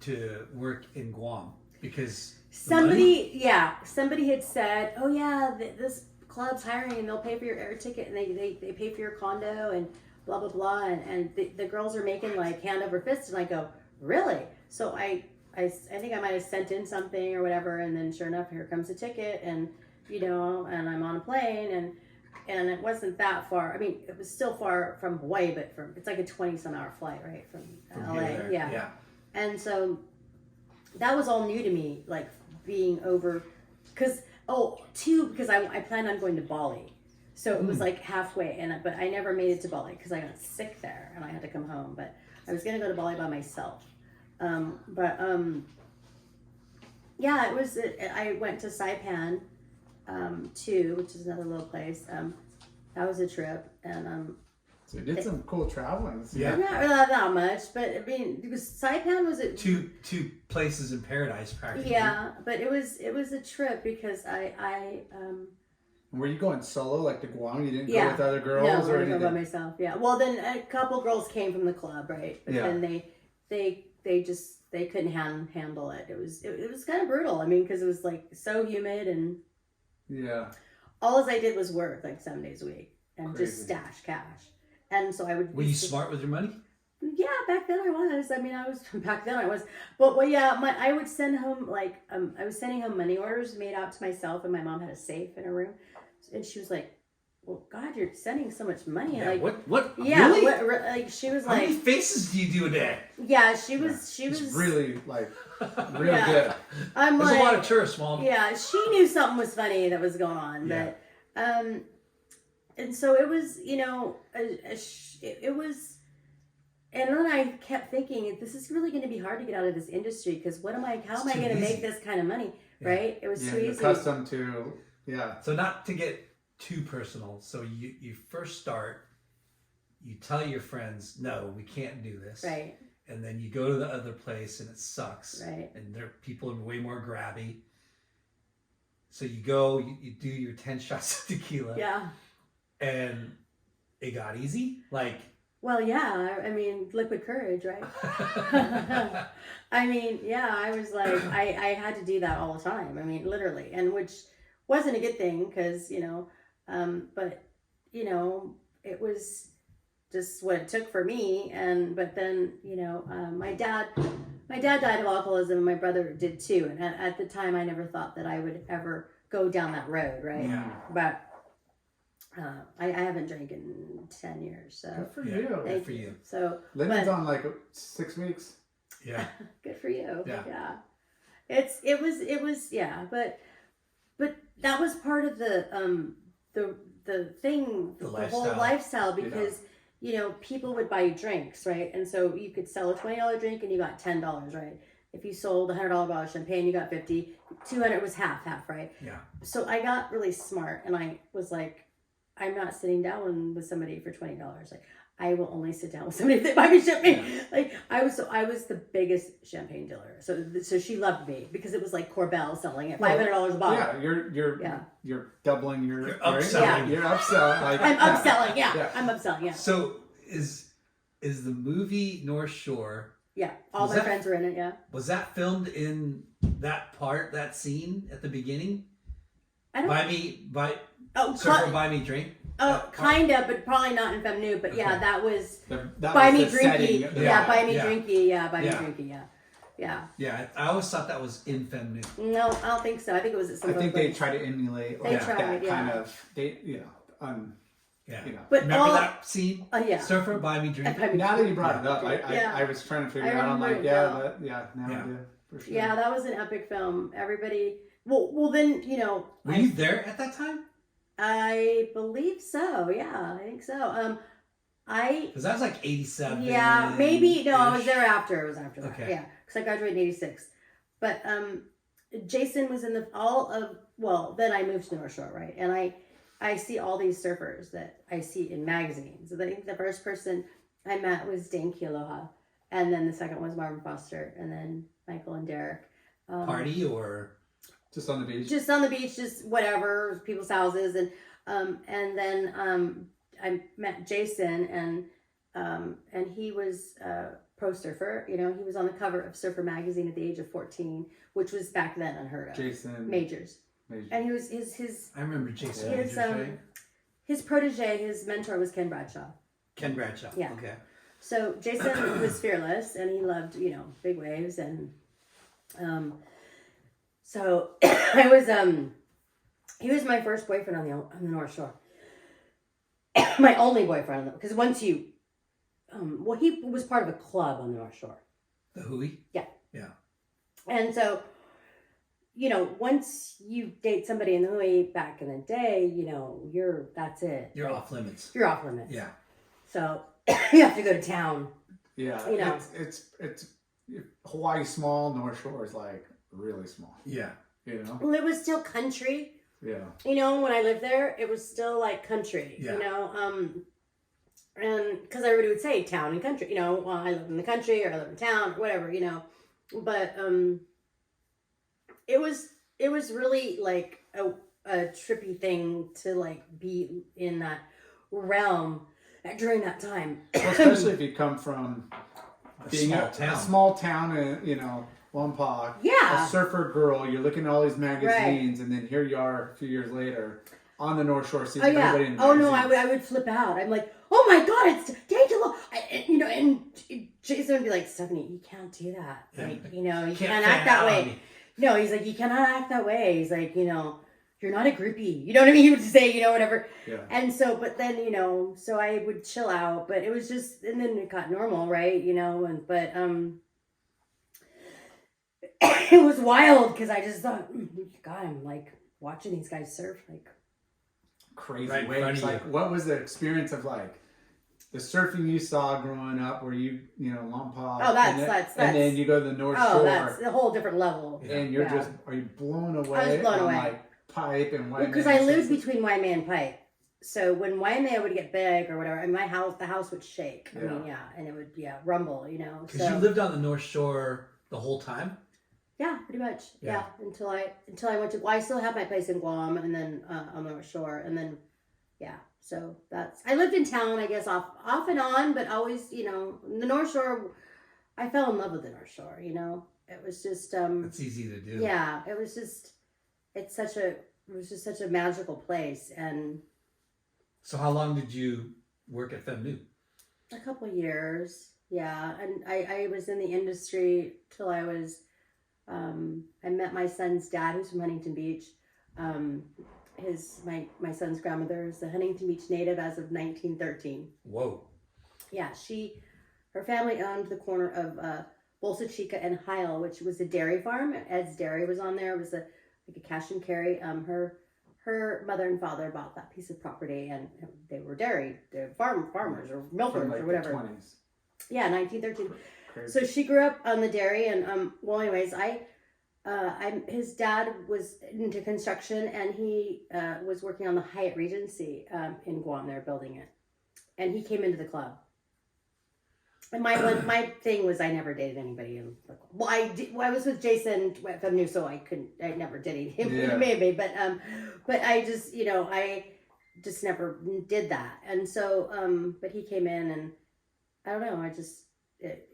to work in Guam? Because somebody had said, oh yeah, this club's hiring and they'll pay for your air ticket, and they pay for your condo and blah blah blah, and the girls are making like hand over fist, and I go, really? So I think I might have sent in something or whatever, and then sure enough, here comes a ticket, and you know, and I'm on a plane, and it wasn't that far. I mean, it was still far from Hawaii, but it's like a 20-some-hour flight, right, from LA. Yeah. And so that was all new to me, like being over, because I planned on going to Bali, so it was like halfway, but I never made it to Bali because I got sick there and I had to come home. But I was gonna go to Bali by myself. It was. I went to Saipan. Too, which is another little place. That was a trip, and so you did some cool traveling. Yeah, not really that much, but I mean, Saipan was two places in paradise practically. Yeah, but it was a trip because I Were you going solo, like to Guam? You didn't go with other girls, no, or I anything? go by myself. Yeah, well, then a couple girls came from the club, right? But then they couldn't handle it. It was kind of brutal. I mean, because it was like so humid and. Yeah. All I did was work like 7 days a week and just stash cash. And so I would. Were you smart with your money? Yeah, back then I was. I mean, back then I was. But I would send home I was sending home money orders made out to myself, and my mom had a safe in her room, and she was like, "Well, God, you're sending so much money." Yeah, like what? Yeah, really? like she was How like. How many faces do you do a day? Yeah, she was. It's really like. Real good. There's a lot of tourists, Mom. Yeah, she knew something was funny that was going on, but and so it was, you know, it was, and then I kept thinking, this is really going to be hard to get out of this industry because how am I going to make this kind of money, right? It was too easy. Accustomed to, So not to get too personal, so you first start, you tell your friends, no, we can't do this, right? And then you go to the other place and it sucks. Right. And people are way more grabby. So you go, you do your 10 shots of tequila. Yeah. And it got easy? Like. Well, yeah. I mean, liquid courage, right? I mean, yeah, I was like, I had to do that all the time. I mean, literally. And which wasn't a good thing because, you know, but, you know, it was just what it took for me. But then, you know, my dad died of alcoholism, and my brother did too. And at the time, I never thought that I would ever go down that road, right? Yeah. But I haven't drank in 10 years, so good for you. Good for you. So Lyndon's on like 6 weeks. Yeah. Good for you. Yeah. It was yeah, but that was part of the thing, the whole lifestyle, because people would buy you drinks, right? And so you could sell a $20 drink and you got $10, right? If you sold a $100 bottle of champagne, you got 50. 200 was half, right? Yeah. So I got really smart, and I was like, I'm not sitting down with somebody for $20. Like, I will only sit down with somebody if they buy me champagne. Yeah. Like I was the biggest champagne dealer. So she loved me because it was like Corbel selling it, $500 a bottle. Yeah, you're doubling your upselling. You're upselling. Like, I'm upselling. Yeah, I'm upselling. Yeah. So is the movie North Shore? Yeah, all my friends were in it. Yeah. Was that filmed in that scene at the beginning? Surfer buy me drink. Oh, kind of, but probably not in Femme Nude. But okay. Yeah, that was that buy was me the drinky. Yeah, buy me yeah. drinky. Yeah, buy me drinky. Yeah. Yeah. Yeah, I always thought that was in Femme Nude. No, I don't think so. I think it was at some. I think they try to emulate that kind of Yeah. But remember that scene? Yeah. Surfer, buy me drink. Now that you brought it up, I was trying to figure out. I'm like, now I do for sure. Yeah, that was an epic film. Everybody. Well, then Were you there at that time? I believe so. Yeah, I think so. Because that was like 87. Yeah, maybe. No, I was there after. It was after that. Okay. Yeah, because I graduated in 86. But Jason was in then I moved to North Shore, right? And I see all these surfers that I see in magazines. I think the first person I met was Dane Kealoha, and then the second was Marvin Foster, and then Michael and Derek. Party or just on the beach? Just on the beach, just whatever, people's houses, and then I met Jason, and he was a pro surfer. He was on the cover of Surfer magazine at the age of 14, which was back then unheard of. Jason Majors. And he was his. I remember Jason. His protege, his mentor was Ken Bradshaw. Ken Bradshaw. Yeah. Okay. So Jason was fearless, and he loved big waves, and so I was he was my first boyfriend on the North Shore. My only boyfriend, because once you he was part of a club on the North Shore. The Hui? Yeah. Yeah. And so once you date somebody in the Hui back in the day, that's it. You're off limits. You're off limits. Yeah. So you have to go to town. Yeah. It's Hawaii's small, North Shore is like really small. Yeah. Well, it was still country. Yeah. When I lived there, it was still like country. Yeah. And because everybody would say town and country. Well, I live in the country or I live in town or whatever. But it was really like a trippy thing to like be in that realm during that time. Well, especially if you come from being a small town in Wampa. Yeah. A surfer girl. You're looking at all these magazines, and then here you are a few years later on the North Shore seeing everybody in the magazines. Oh no, I would flip out. I'm like, oh my god, it's D'Angelo. And Jason would be like, Stephanie, you can't do that. Like, you can't act that way. No, he's like, you cannot act that way. He's like, you're not a groupie. You know what I mean? He would say, whatever. Yeah. And so, but then, so I would chill out, but it was just, and then it got normal, right? But it was wild because I just thought, God, I'm like watching these guys surf like crazy waves. Like, what was the experience of like the surfing you saw growing up, where Wampa? Oh, that's and then you go to the North Shore. Oh, that's a whole different level. And you're are you blown away? I was blown away. Like Pipe and Waimea. Because I lived between Waimea and Pipe. So when Waimea would get big or whatever, and the house would shake. I mean, and it would rumble, Because you lived on the North Shore the whole time? Yeah, pretty much. Yeah. Until I went to, I still have my place in Guam, and then on the North Shore, and then so I lived in town, I guess, off and on, but always, the North Shore. I fell in love with the North Shore. It was just it's easy to do. Yeah, it was just such a magical place. And so how long did you work at Femme Nude? A couple years. Yeah, and I was in the industry till I was. I met my son's dad, who's from Huntington Beach. My son's grandmother is a Huntington Beach native as of 1913. Whoa. Yeah, her family owned the corner of Bolsa Chica and Heil, which was a dairy farm. Ed's Dairy was on there. It was like a cash and carry. Her mother and father bought that piece of property, and they were farmers or milkers like or whatever. The 20s. Yeah, 1913. Crazy. So she grew up on the dairy, and well, anyways, his dad was into construction, and he was working on the Hyatt Regency in Guam. They're building it, and he came into the club. And my thing was I never dated anybody. And I was with Jason from New, so I never did him maybe, but I just I just never did that. And so but he came in, and I don't know,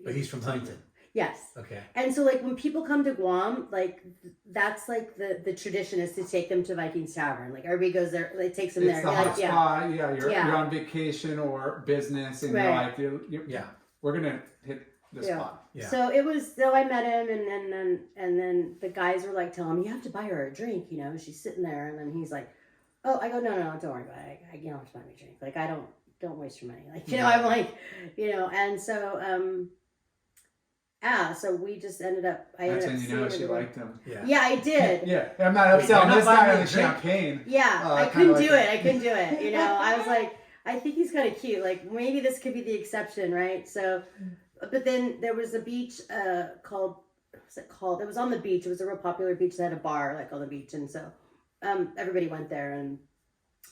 But he's from Huntington. Yes. Okay. And so like when people come to Guam, like that's like the tradition is to take them to Vikings Tavern. Like everybody goes there, it takes them it's there. The hot spot. Yeah. You're on vacation or business, and you're like we're gonna hit the spot. Yeah. So it was. So I met him, and then the guys were like telling him, "You have to buy her a drink." She's sitting there, and then he's like, "Oh," I go, "No, don't worry about it. You don't have to buy me a drink. Like I don't waste your money. Like I'm like, and so so we just ended up. That's when you know she liked him. Yeah, I did. Yeah, I'm not upselling this guy on the champagne. Yeah, I couldn't do it. I couldn't do it. I was like, I think he's kind of cute. Like maybe this could be the exception, right? So, but then there was a beach called, what's it called? It was on the beach. It was a real popular beach that had a bar like on the beach, and so everybody went there,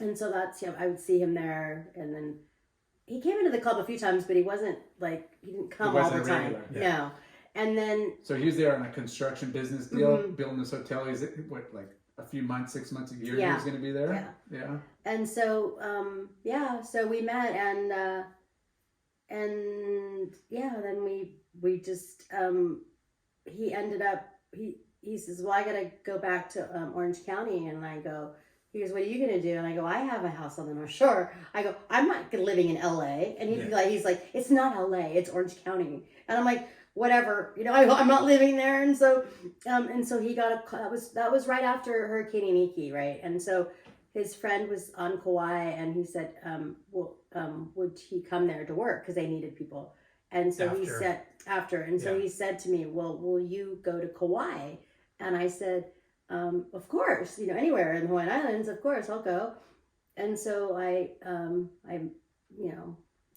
and so that's I would see him there, and then he came into the club a few times, but he didn't come all the time. Yeah. No, and then so he was there on a construction business deal, building this hotel. He's like a few months, 6 months, a year. He was going to be there. Yeah. And so so we met, and then we just he ended up he says, well, I gotta go back to Orange County, and I go, he goes, what are you gonna do? And I go, I have a house on the North Shore. I go, I'm not living in LA. And he's like, it's not LA, it's Orange County. And I'm like, whatever, I'm not living there. And so he got that was right after Hurricane Iniki, right? And so his friend was on Kauai, and he said, would he come there to work? Because they needed people. And so he said, he said to me, well, will you go to Kauai? And I said, of course, anywhere in the Hawaiian Islands, of course, I'll go. And so I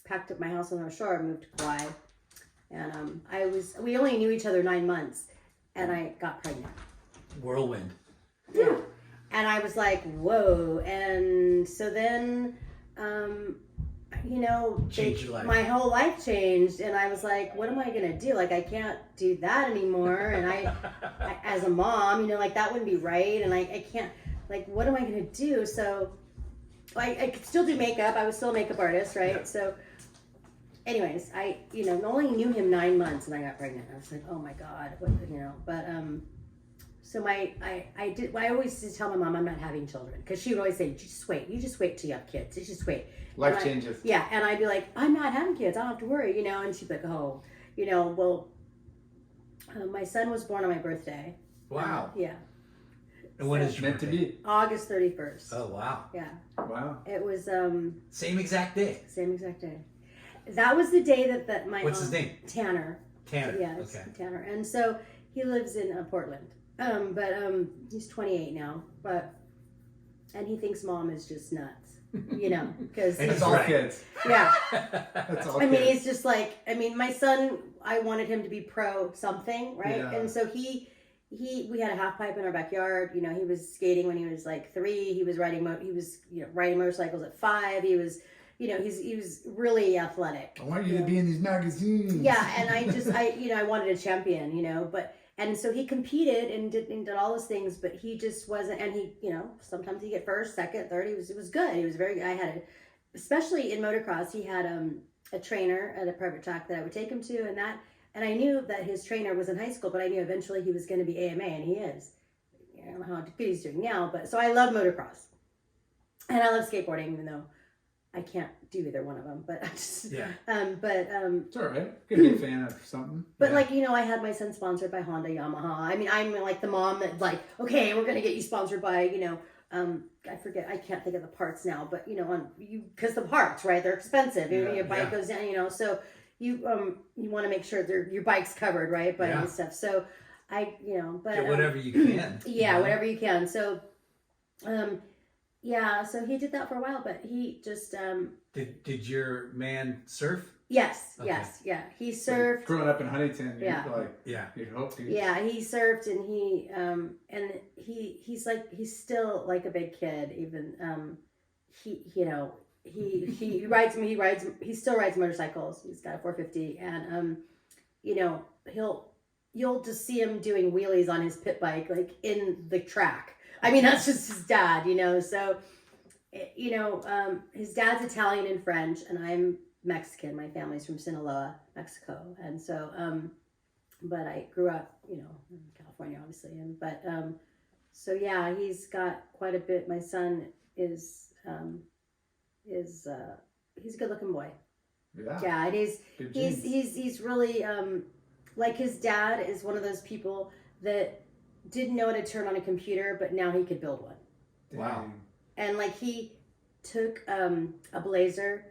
packed up my house on the North Shore, moved to Kauai. And we only knew each other 9 months, and I got pregnant. Whirlwind. Yeah. And I was like, whoa. And so then, changed your life. My whole life changed. And I was like, what am I going to do? Like, I can't do that anymore. And I as a mom, that wouldn't be right. And I can't, what am I going to do? So I could still do makeup. I was still a makeup artist, right? Yeah. So anyways, I, only knew him 9 months, and I got pregnant. I was like, oh my God, but, so I always just tell my mom I'm not having children, because she would always say, you just wait till you have kids. You just wait. Life changes. Yeah. And I'd be like, I'm not having kids. I don't have to worry, and she'd be like, oh, well, my son was born on my birthday. Wow. Yeah. And when is your meant to be? August 31st. Oh, wow. Yeah. Wow. It was, same exact day. Same exact day. That was the day that my What's his name? Tanner. Yeah, it's okay. Tanner. And so he lives in Portland. But he's 28 now. And he thinks mom is just nuts. Because it's all kids. Yeah. That's all kids. Kids. He's just my son, I wanted him to be pro something, right? Yeah. And so we had a half pipe in our backyard. He was skating when he was 3. He was riding motorcycles at 5. He was he was really athletic. I want you to be in these magazines. Yeah, and I wanted a champion, and so he competed and did all those things, but he just wasn't, and he, sometimes he'd get first, second, third, it was good. He was especially in motocross, he had a trainer at a private track that I would take him to, and I knew that his trainer was in high school, but I knew eventually he was going to be AMA, and he is. I don't know how good he's doing now, but so I love motocross. And I love skateboarding, even though I can't do either one of them, but I just, it's all right. Could be a fan of something. But I had my son sponsored by Honda, Yamaha. I mean, I'm like the mom that okay, we're going to get you sponsored by, I forget, I can't think of the parts now, but because the parts, right? They're expensive. Your bike goes down, so, you want to make sure your bike's covered, right, by and stuff. So I, but get whatever you can. Yeah, whatever you can. So, so he did that for a while, but he just Did your man surf? Yes, Okay. yes, yeah. He surfed. So growing up in Huntington, Yeah. you'd hope to. Yeah, he surfed, and he's still like a big kid. Even he still rides motorcycles. He's got a 450, and you'll just see him doing wheelies on his pit bike, like in the track. I mean, that's just his dad, So, his dad's Italian and French, and I'm Mexican. My family's from Sinaloa, Mexico, and so, but I grew up, in California, obviously, so yeah, he's got quite a bit. My son is he's a good looking boy. Yeah, and he's really like his dad is one of those people that didn't know how to turn on a computer, but now he could build one. Wow. And like he took a Blazer,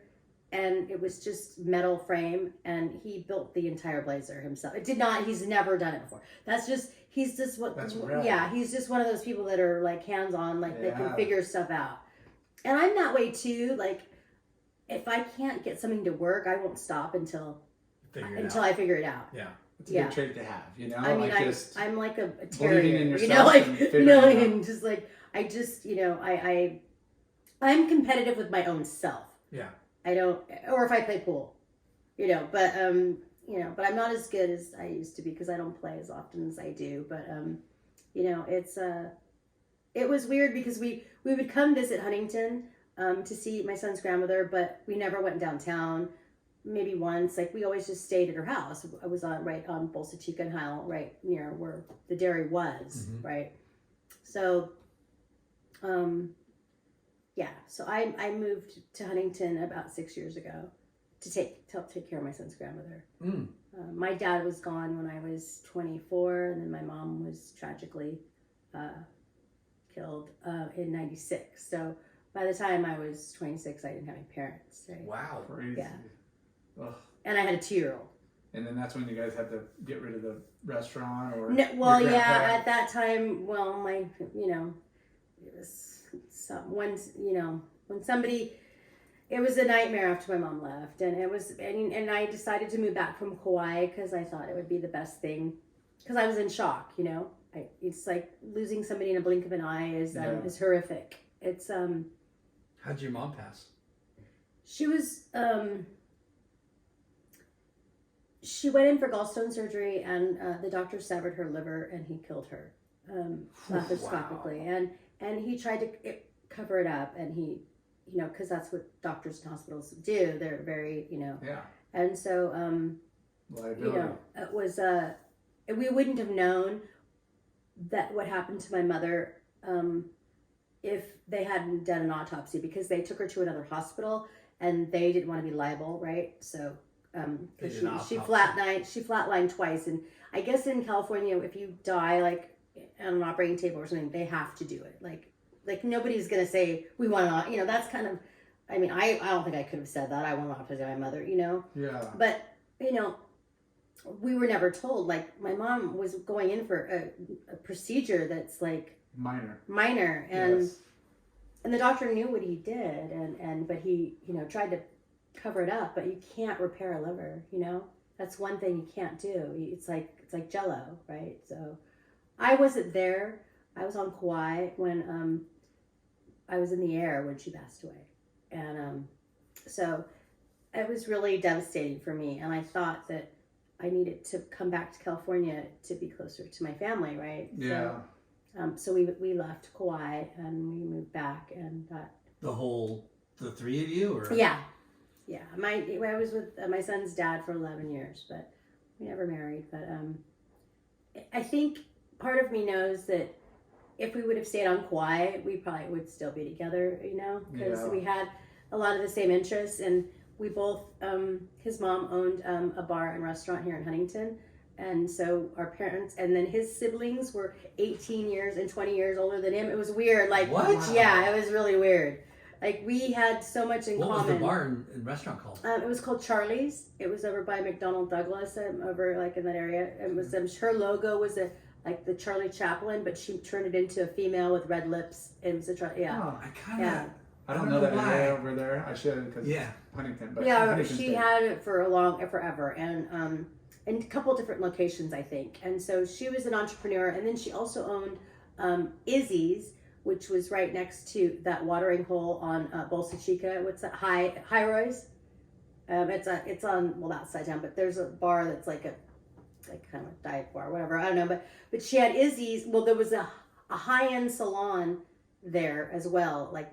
and it was just metal frame, and he built the entire Blazer himself. He's never done it before. He's just one of those people that are like hands-on, like they can figure stuff out. And I'm that way too. Like if I can't get something to work, I won't stop until I figure it out. Yeah. It's a good trait to have, I mean, I'm like a believing in terrier, yourself and just like, I'm competitive with my own self. Yeah. I don't, or if I play pool, but but I'm not as good as I used to be because I don't play as often as I do. But it was weird because we would come visit Huntington to see my son's grandmother, but we never went downtown. Maybe once, like we always just stayed at her house. I was right on Bolsa Chica and Heil, right near where the dairy was, right? So, so I moved to Huntington about 6 years ago to help take care of my son's grandmother. My dad was gone when I was 24, and then my mom was tragically killed in 96. So by the time I was 26, I didn't have any parents. Right? Wow. Crazy. Yeah. Ugh. And I had a 2-year-old. And then that's when you guys had to get rid of the restaurant, or at that time, my it was when somebody, it was a nightmare after my mom left, and it was and I decided to move back from Kauai because I thought it would be the best thing, because I was in shock. It's like losing somebody in a blink of an eye is horrific. It's How'd your mom pass? She was she went in for gallstone surgery, and the doctor severed her liver, and he killed her laparoscopically. Wow. And he tried to cover it up, and he, because that's what doctors and hospitals do. They're very, Yeah. And so, liability. it was we wouldn't have known that what happened to my mother if they hadn't done an autopsy, because they took her to another hospital and they didn't want to be liable, right? So. She flatlined twice, and I guess in California, if you die like on an operating table or something, they have to do it. Like nobody's gonna say we want to. That's kind of. I mean, I don't think I could have said that. I want to autopsy my mother. Yeah. But we were never told. Like my mom was going in for a procedure that's like minor, and and the doctor knew what he did, but he tried to cover it up, but you can't repair a liver. That's one thing you can't do. It's like Jello, right? So I wasn't there. I was on Kauai when I was in the air when she passed away, and so it was really devastating for me. And I thought that I needed to come back to California to be closer to my family, right? Yeah. So we left Kauai and we moved back, and got the three of you, or Yeah, I was with my son's dad for 11 years, but we never married. But I think part of me knows that if we would have stayed on Kauai, we probably would still be together, because we had a lot of the same interests, and we both, his mom owned a bar and restaurant here in Huntington, and so our parents, and then his siblings were 18 years and 20 years older than him. It was weird. Like, what? Yeah, it was really weird. Like we had so much in common. What was the bar and restaurant called? It was called Charlie's. It was over by McDonnell Douglas, over like in that area. It was her logo was like the Charlie Chaplin, but she turned it into a female with red lips. It was a Oh, I don't know that area over there. I should because Huntington. But she had it for forever, and in a couple different locations, I think. And so she was an entrepreneur, and then she also owned Izzy's, which was right next to that watering hole on Bolsa Chica. What's that? High Rise. It's on that side down, but there's a bar that's like kind of a dive bar, whatever. I don't know, but she had Izzy's. Well, there was a high-end salon there as well. Like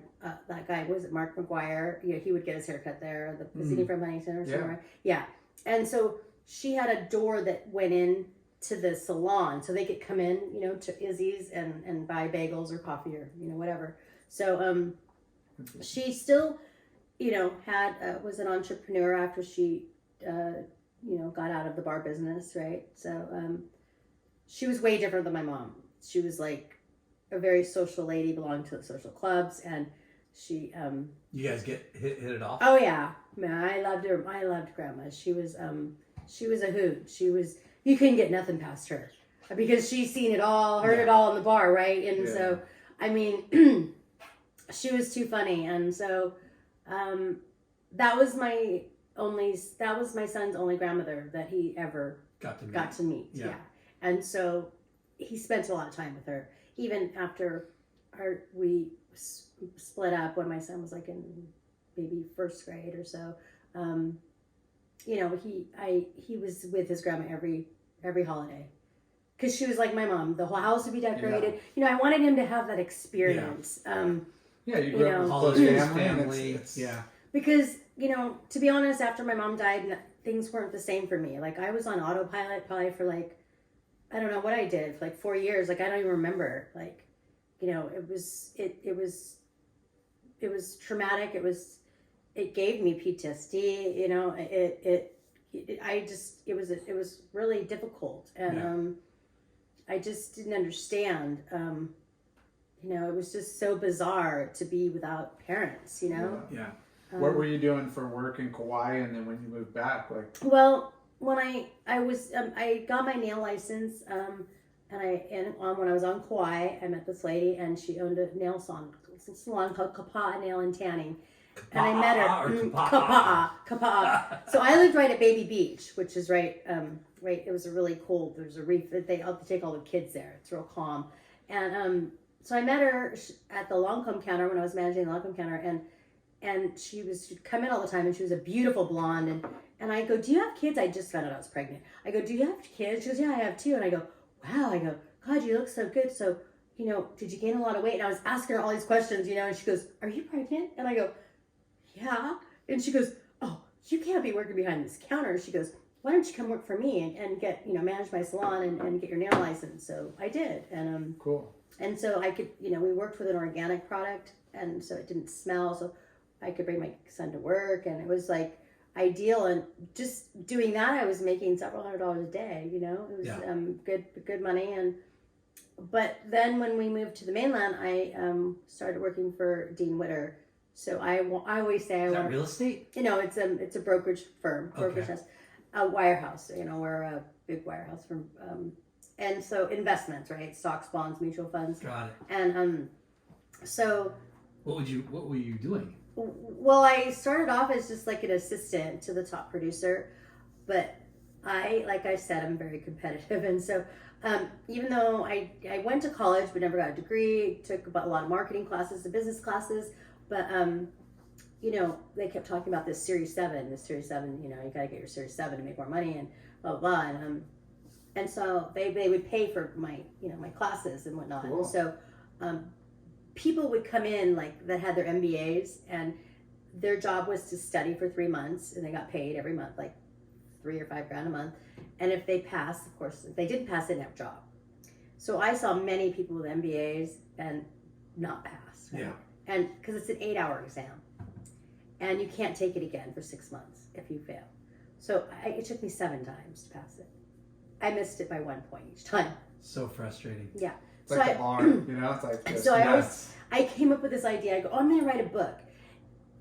that guy, was it Mark McGuire? Yeah, he would get his haircut there. Is he from Huntington or somewhere? Yeah. And so she had a door that went in to the salon, so they could come in, to Izzy's and buy bagels or coffee or whatever. So she still, was an entrepreneur after she got out of the bar business, right? So she was way different than my mom. She was like a very social lady, belonged to the social clubs, and she you guys hit it off? Oh yeah, man, I loved her. I loved Grandma. She was a hoot. You couldn't get nothing past her because she's seen it all, heard it all in the bar, right? And so I mean she was too funny, and so that was my son's only grandmother that he ever got to meet. Yeah. And so he spent a lot of time with her, even after we split up when my son was like in maybe first grade or so. He was with his grandma every holiday because she was like my mom. The whole house would be decorated. I wanted him to have that experience. You grew up with close family. Because to be honest, after my mom died, things weren't the same for me. Like I was on autopilot probably for like, I don't know what I did for like 4 years. Like I don't even remember. Like, it was traumatic. It gave me PTSD. It was really difficult, and I just didn't understand. It was just so bizarre to be without parents. What were you doing for work in Kauai, and then when you moved back, like? Well, when I got my nail license, and when I was on Kauai, I met this lady, and she owned a nail salon called Kapa'a Nail and Tanning. And I met her. Kapa'a. So I lived right at Baby Beach, which is right. It was a really cool. There's a reef. They take all the kids there. It's real calm. And so I met her at the Longcomb counter when I was managing the Longcomb counter, and she'd come in all the time, and she was a beautiful blonde. And I go, "Do you have kids?" I just found out I was pregnant. I go, "Do you have kids?" She goes, "Yeah, I have 2." And I go, "Wow." I go, "God, you look so good. So, did you gain a lot of weight?" And I was asking her all these questions, and she goes, "Are you pregnant?" And I go, "Yeah." And she goes, "Oh, you can't be working behind this counter." She goes, "Why don't you come work for me and get, manage my salon and get your nail license?" So I did. And cool. And so I could, we worked with an organic product, and so it didn't smell. So I could bring my son to work, and it was like ideal. And just doing that, I was making several $100s a day. It was good money. But then when we moved to the mainland, I started working for Dean Witter. So I always say Is that real estate? It's a brokerage firm, brokerage house, a wirehouse. We're a big wirehouse firm, and so investments, right? Stocks, bonds, mutual funds. Got it. And so. What were you doing? Well, I started off as just like an assistant to the top producer, but like I said, I'm very competitive, and so. Even though I went to college but never got a degree, took a lot of marketing classes, the business classes, but they kept talking about this Series 7, you got to get your Series 7 to make more money and blah blah blah, and so they would pay for my my classes and whatnot. Cool. And so people would come in like that had their MBAs, and their job was to study for 3 months, and they got paid every month like $3 or $5 grand a month. And if they passed, of course, if they didn't pass, they didn't have a job. So I saw many people with MBAs and not pass. Right? Yeah. And because it's an 8-hour exam, and you can't take it again for 6 months if you fail. So it took me 7 times to pass it. I missed it by 1 point each time. So frustrating. Yeah. It's like the bar, it's like this. So I came up with this idea. I go, I'm going to write a book.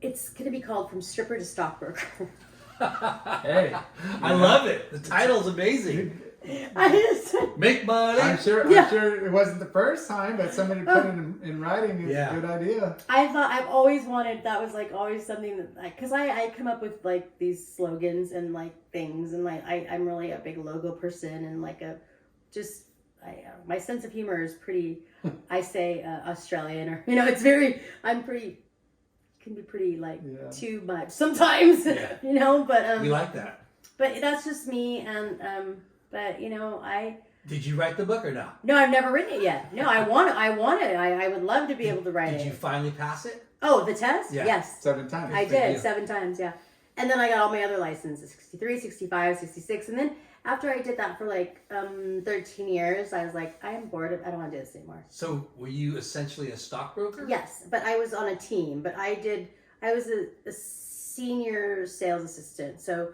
it's going to be called From Stripper to Stockbroker. Hey, I love it. The title's amazing. I just Make money. I'm sure it wasn't the first time, but somebody put it in writing is a good idea. I've always wanted, that was like always something that, because I come up with like these slogans and like things, and like I'm really a big logo person, and like my sense of humor is pretty, I say Australian, or it's very, can be pretty like too much sometimes, but we like that. But that's just me, and but Did you write the book or no? No, I've never written it yet. No, I want it. I would love to be able to write it. Did you finally pass it? Oh, the test? Yeah. Yes. 7 times. I did 7 times, yeah. And then I got all my other licenses, 63, 65, 66. And then after I did that for like 13 years, I was like, I am bored. I don't want to do this anymore. So were you essentially a stockbroker? Yes, but I was on a team. But I was a senior sales assistant. So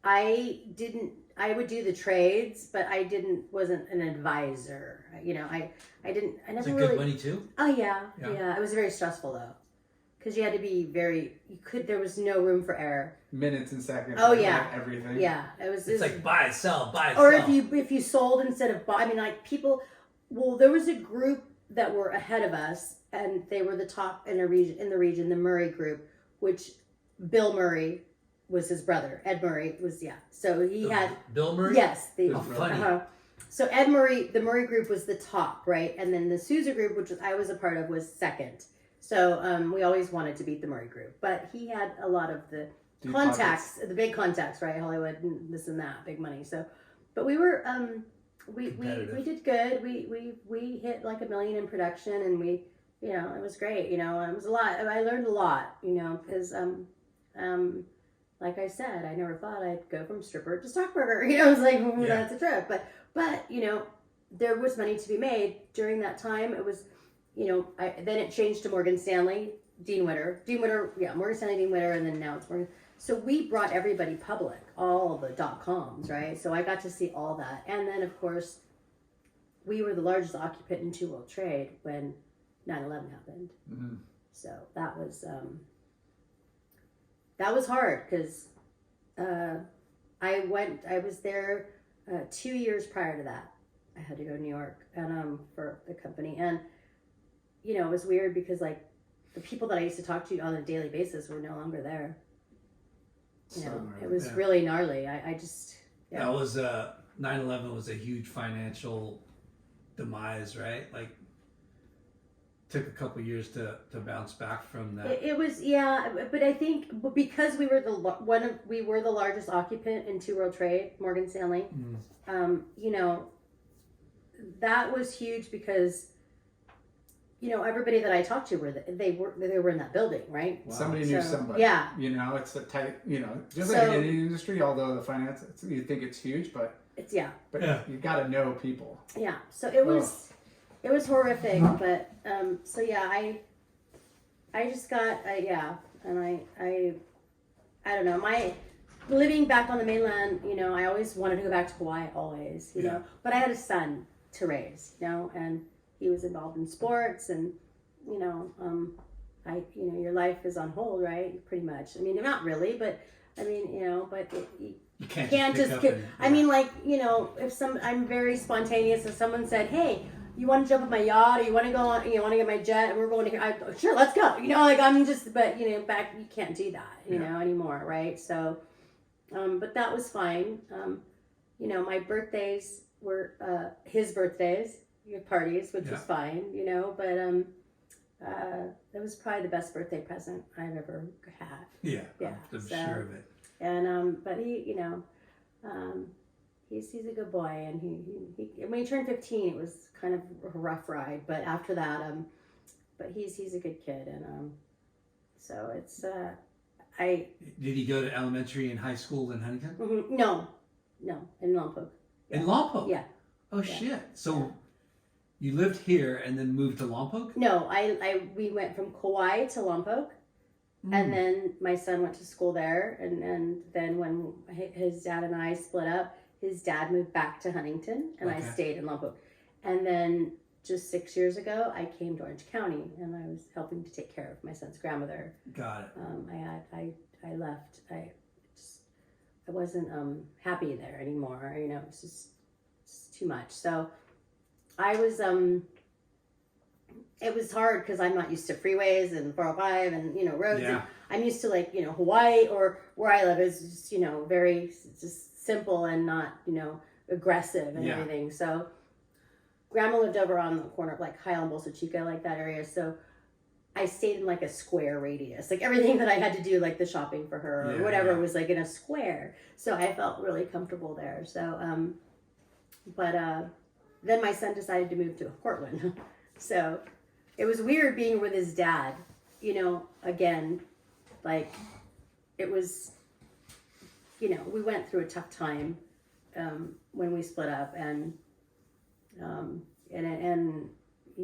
I would do the trades, but wasn't an advisor. I never Was it really. good money too? Oh yeah. It was very stressful though, because you had to be there was no room for error. Minutes and seconds. Oh yeah. Everything. Yeah, it was. It's like buy, sell, buy, or sell. if you sold instead of buy. I mean, like people. Well, there was a group that were ahead of us, and they were the top in the region, the Murray group, which Bill Murray was his brother. Ed Murray was, so he had Bill Murray. Yes, funny. So Ed Murray, the Murray group was the top, right, and then the Sousa group, which I was a part of, was second. So we always wanted to beat the Murray group, but he had a lot of the contacts, the big contacts, right, Hollywood, and this and that, big money. So, but we were we did good. We hit like $1 million in production, and we it was great. It was a lot. I learned a lot. Because like I said, I never thought I'd go from stripper to stockbroker. It was like, that's a trip. But there was money to be made during that time. It was, then it changed to Morgan Stanley, Dean Witter, Morgan Stanley, Dean Witter, and then now it's Morgan. So we brought everybody public, all the .coms, right? So I got to see all that. And then, of course, we were the largest occupant in 2 World Trade when 9/11 happened. Mm-hmm. So that was hard because I was there 2 years prior to that. I had to go to New York and for the company, and it was weird because like the people that I used to talk to on a daily basis were no longer there. It was really gnarly. I just that was 9/11 was a huge financial demise, right? Like took a couple years to bounce back from that. It was but I think because we were the largest occupant in 2 World Trade, Morgan Stanley. That was huge because everybody that I talked to they were in that building, right? Wow. Somebody knew somebody. Yeah. It's a tight, just like in any industry, although the finance, you think it's huge, but it's you got to know people. Yeah. So it was horrific, but I just got and I don't know, my living back on the mainland, I always wanted to go back to Hawaii, always, but I had a son to raise, and he was involved in sports, and your life is on hold, right? Pretty much. I mean, not really, but I mean, but you can't just I mean, like, if I'm very spontaneous. If someone said, "Hey, you want to jump on my yacht, or you want to go on, want to get my jet, and we're going to here," sure, let's go. Like I'm just, but back you can't do that, anymore, right? So, but that was fine. My birthdays were his birthdays. Parties, which was fine, but that was probably the best birthday present I've ever had. Yeah, I'm sure of it. And but he, he's a good boy, and he when he turned 15, it was kind of a rough ride, but after that, but he's a good kid, and so it's Did he go to elementary and high school in Huntington? Mm-hmm. No, in Lompoc. Yeah. In Lompoc? Yeah. Oh shit! So. You lived here and then moved to Lompoc? No, we went from Kauai to Lompoc, and then my son went to school there, and then when his dad and I split up, his dad moved back to Huntington, and I stayed in Lompoc, and then just 6 years ago, I came to Orange County, and I was helping to take care of my son's grandmother. Got it. I left. I wasn't happy there anymore. You know, it was just too much. So I was it was hard because I'm not used to freeways and 405 and, you know, roads. Yeah. And I'm used to, like, you know, Hawaii, or where I live is just, you know, very just simple and not, you know, aggressive and everything. So grandma lived over on the corner of like Highland, Bolsa Chica, like that area. So I stayed in like a square radius, like everything that I had to do, like the shopping for her or whatever was like in a square. So I felt really comfortable there. So, then my son decided to move to Portland. So it was weird being with his dad, you know, again, like it was, you know, we went through a tough time, when we split up, and you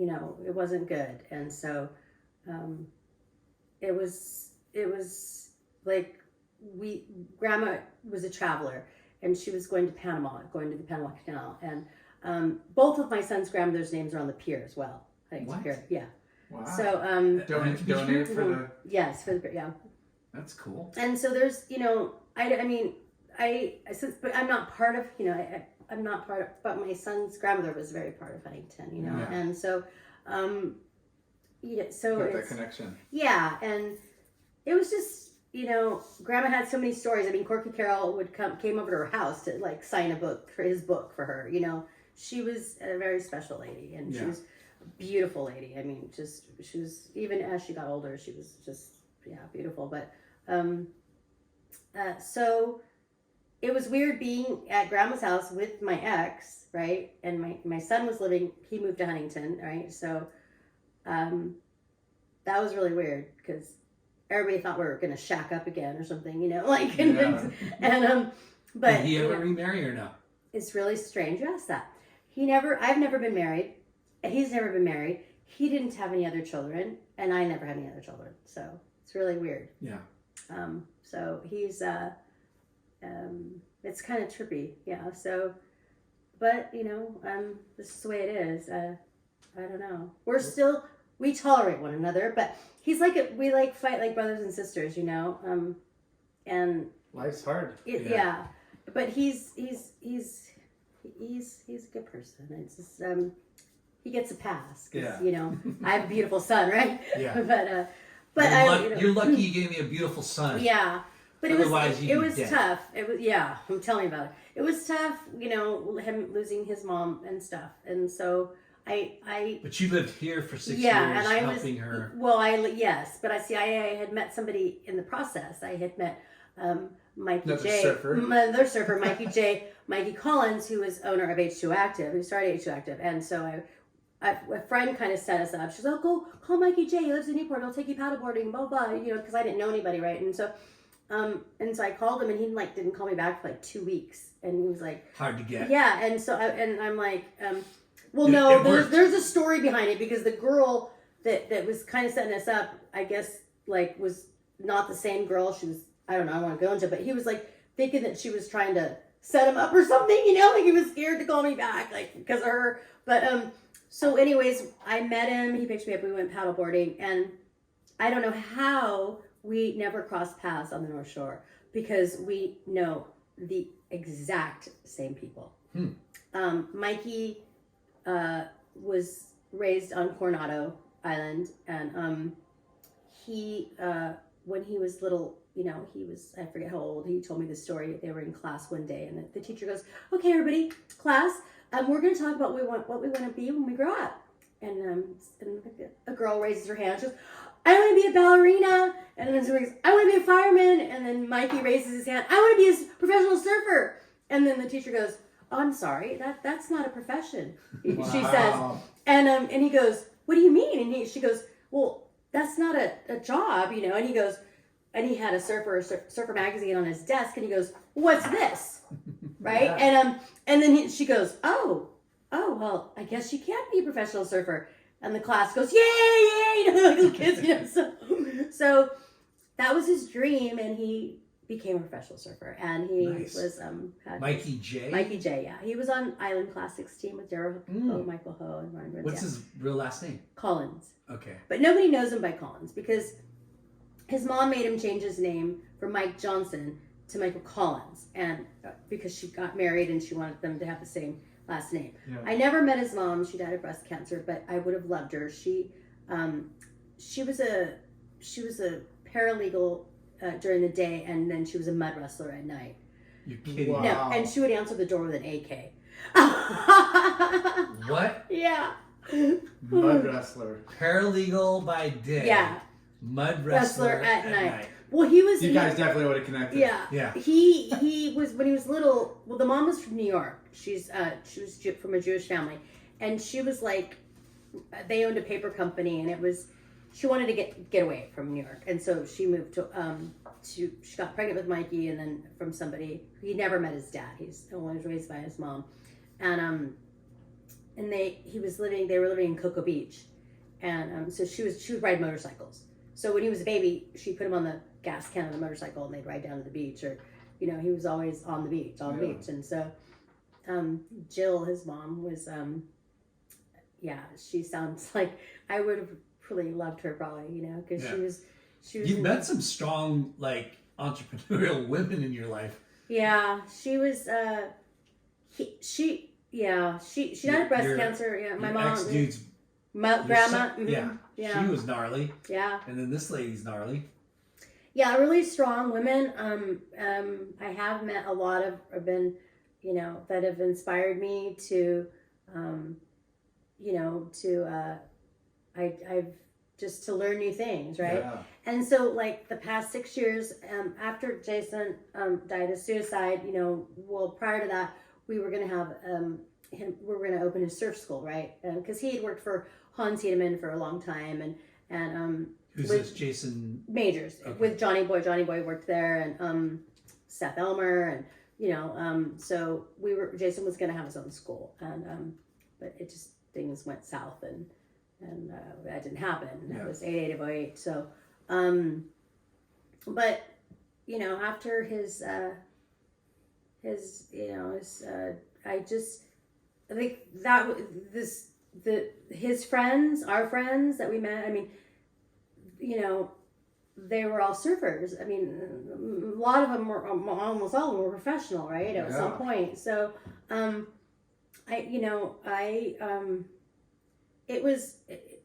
know, it wasn't good. And so, it was like grandma was a traveler, and she was going to Panama, going to the Panama Canal. And, both of my son's grandmother's names are on the pier as well. What? Pier. Yeah. Wow. So, donated for the. yes, for the pier. Yeah. That's cool. And so there's, you know, but I'm not part of, you know, I'm not part of, but my son's grandmother was very part of Huntington, you know, and so, so Got that it's, connection. yeah, and it was just, you know, grandma had so many stories. I mean, Corky Carroll came over to her house to like sign a book for his book for her, you know. She was a very special lady, and she was a beautiful lady. I mean, she was, even as she got older, she was just, beautiful. But, so it was weird being at grandma's house with my ex, right? And my son was he moved to Huntington, right? So, that was really weird because everybody thought we were going to shack up again or something, you know, like, but did he ever remarry or no? It's really strange you ask that. I've never been married. He's never been married. He didn't have any other children, and I never had any other children. So it's really weird. Yeah. So he's, it's kind of trippy. Yeah. So, but you know, this is the way it is. I don't know. We tolerate one another, but he's we fight like brothers and sisters, you know? And life's hard. Yeah. But he's a good person. It's just, he gets a pass. You know, I have a beautiful son, right? Yeah. But you're lucky you gave me a beautiful son. Yeah. But otherwise it was tough. It was, I'm telling you about it. It was tough, you know, him losing his mom and stuff. And so But you lived here for 6 years, and I helping her. Well, yes, but I had met somebody in the process. I had met Mikey another surfer, Mikey Collins, who was owner of H2O Active, who started H2O Active. And so a friend kind of set us up. She's like, "Oh, go call Mikey J. He lives in Newport. He'll take you paddleboarding, blah, blah," you know, because I didn't know anybody, right? And so I called him, and he didn't call me back for 2 weeks. And he was like, hard to get. Yeah. And so I'm like, well, no, there's a story behind it, because the girl that was kind of setting us up, I guess, was not the same girl. She was, I don't know, I don't want to go into it, but he was thinking that she was trying to set him up or something, you know, he was scared to call me back, because of her. But, so anyways, I met him, he picked me up, we went paddleboarding, and I don't know how we never crossed paths on the North Shore, because we know the exact same people. Mikey was raised on Coronado Island, and he when he was little, you know, I forget how old, he told me this story. They were in class one day, and the teacher goes, "Okay, everybody, class, we're going to talk about what we want to be when we grow up." And a girl raises her hand. She goes, "I want to be a ballerina." And then somebody goes, "I want to be a fireman." And then Mikey raises his hand, "I want to be a professional surfer." And then the teacher goes, "Oh, I'm sorry, that's not a profession," she says. And he goes, "What do you mean?" And she goes, "Well, that's not a job, you know." And he goes, and he had a surfer magazine on his desk, and he goes, "What's this?" Right? Yeah. And then she goes, oh, well, I guess she can't be a professional surfer. And the class goes, "Yay, yay!" You know, like the kids, you know. So that was his dream, and he became a professional surfer, and he was Mikey J. Mikey J. Yeah, he was on Island Classics team with Daryl Ho, Michael Ho, and Ryan Woods. What's his real last name? Collins. Okay. But nobody knows him by Collins because his mom made him change his name from Mike Johnson to Michael Collins, and because she got married and she wanted them to have the same last name. Yeah. I never met his mom. She died of breast cancer, but I would have loved her. She was a paralegal during the day, and then she was a mud wrestler at night. You're kidding? Wow. No, and she would answer the door with an AK. What? Yeah. Mud wrestler. Paralegal by day. Yeah. Mud wrestler at night. Well, he was. You guys definitely would have connected. Yeah. Yeah. He was when he was little. Well, the mom was from New York. She was from a Jewish family, and she was like, they owned a paper company, and it was. She wanted to get away from New York, and so she moved to. She got pregnant with Mikey, and then from somebody he never met his dad. He was raised by his mom, and they were living in Cocoa Beach, and so she would ride motorcycles. So when he was a baby, she put him on the gas can of the motorcycle, and they'd ride down to the beach, or he was always on the beach, and so Jill, his mom, was she sounds like I would have really loved her probably, because she was. You've met some strong, like, entrepreneurial women in your life. Yeah, she was. She died of breast cancer. Yeah, my mom. Ex-dude's grandma. Yeah, she was gnarly. Yeah, and then this lady's gnarly. Yeah, really strong women. I have met a lot of, that have inspired me to, I've just to learn new things, right? Yeah. And so, like the past 6 years, after Jason died of suicide, prior to that, we were going to have we were going to open his surf school, right? Because he had worked for Hans Hedeman for a long time, and who's this? Jason Majors, okay. With Johnny Boy. Johnny Boy worked there, and Seth Elmer, and so Jason was going to have his own school, and but it just things went south, and that didn't happen. Yeah. That was 8808. So, but after his I think that his friends, our friends that we met. I mean, they were all surfers. I mean, a lot of them were, almost all of them were professional, right? At some point. So, it was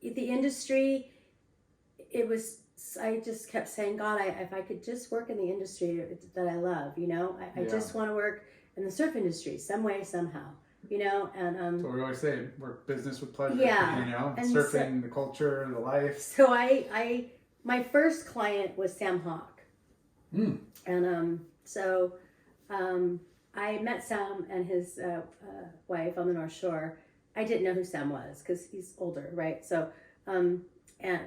the industry. It was. I just kept saying, God, if I could just work in the industry that I love, I just want to work in the surf industry some way, somehow, and that's what we always say: work business with pleasure. Yeah, and surfing, the culture, the life. So my first client was Sam Hawk, and so I met Sam and his wife on the North Shore. I didn't know who Sam was because he's older, right? So, and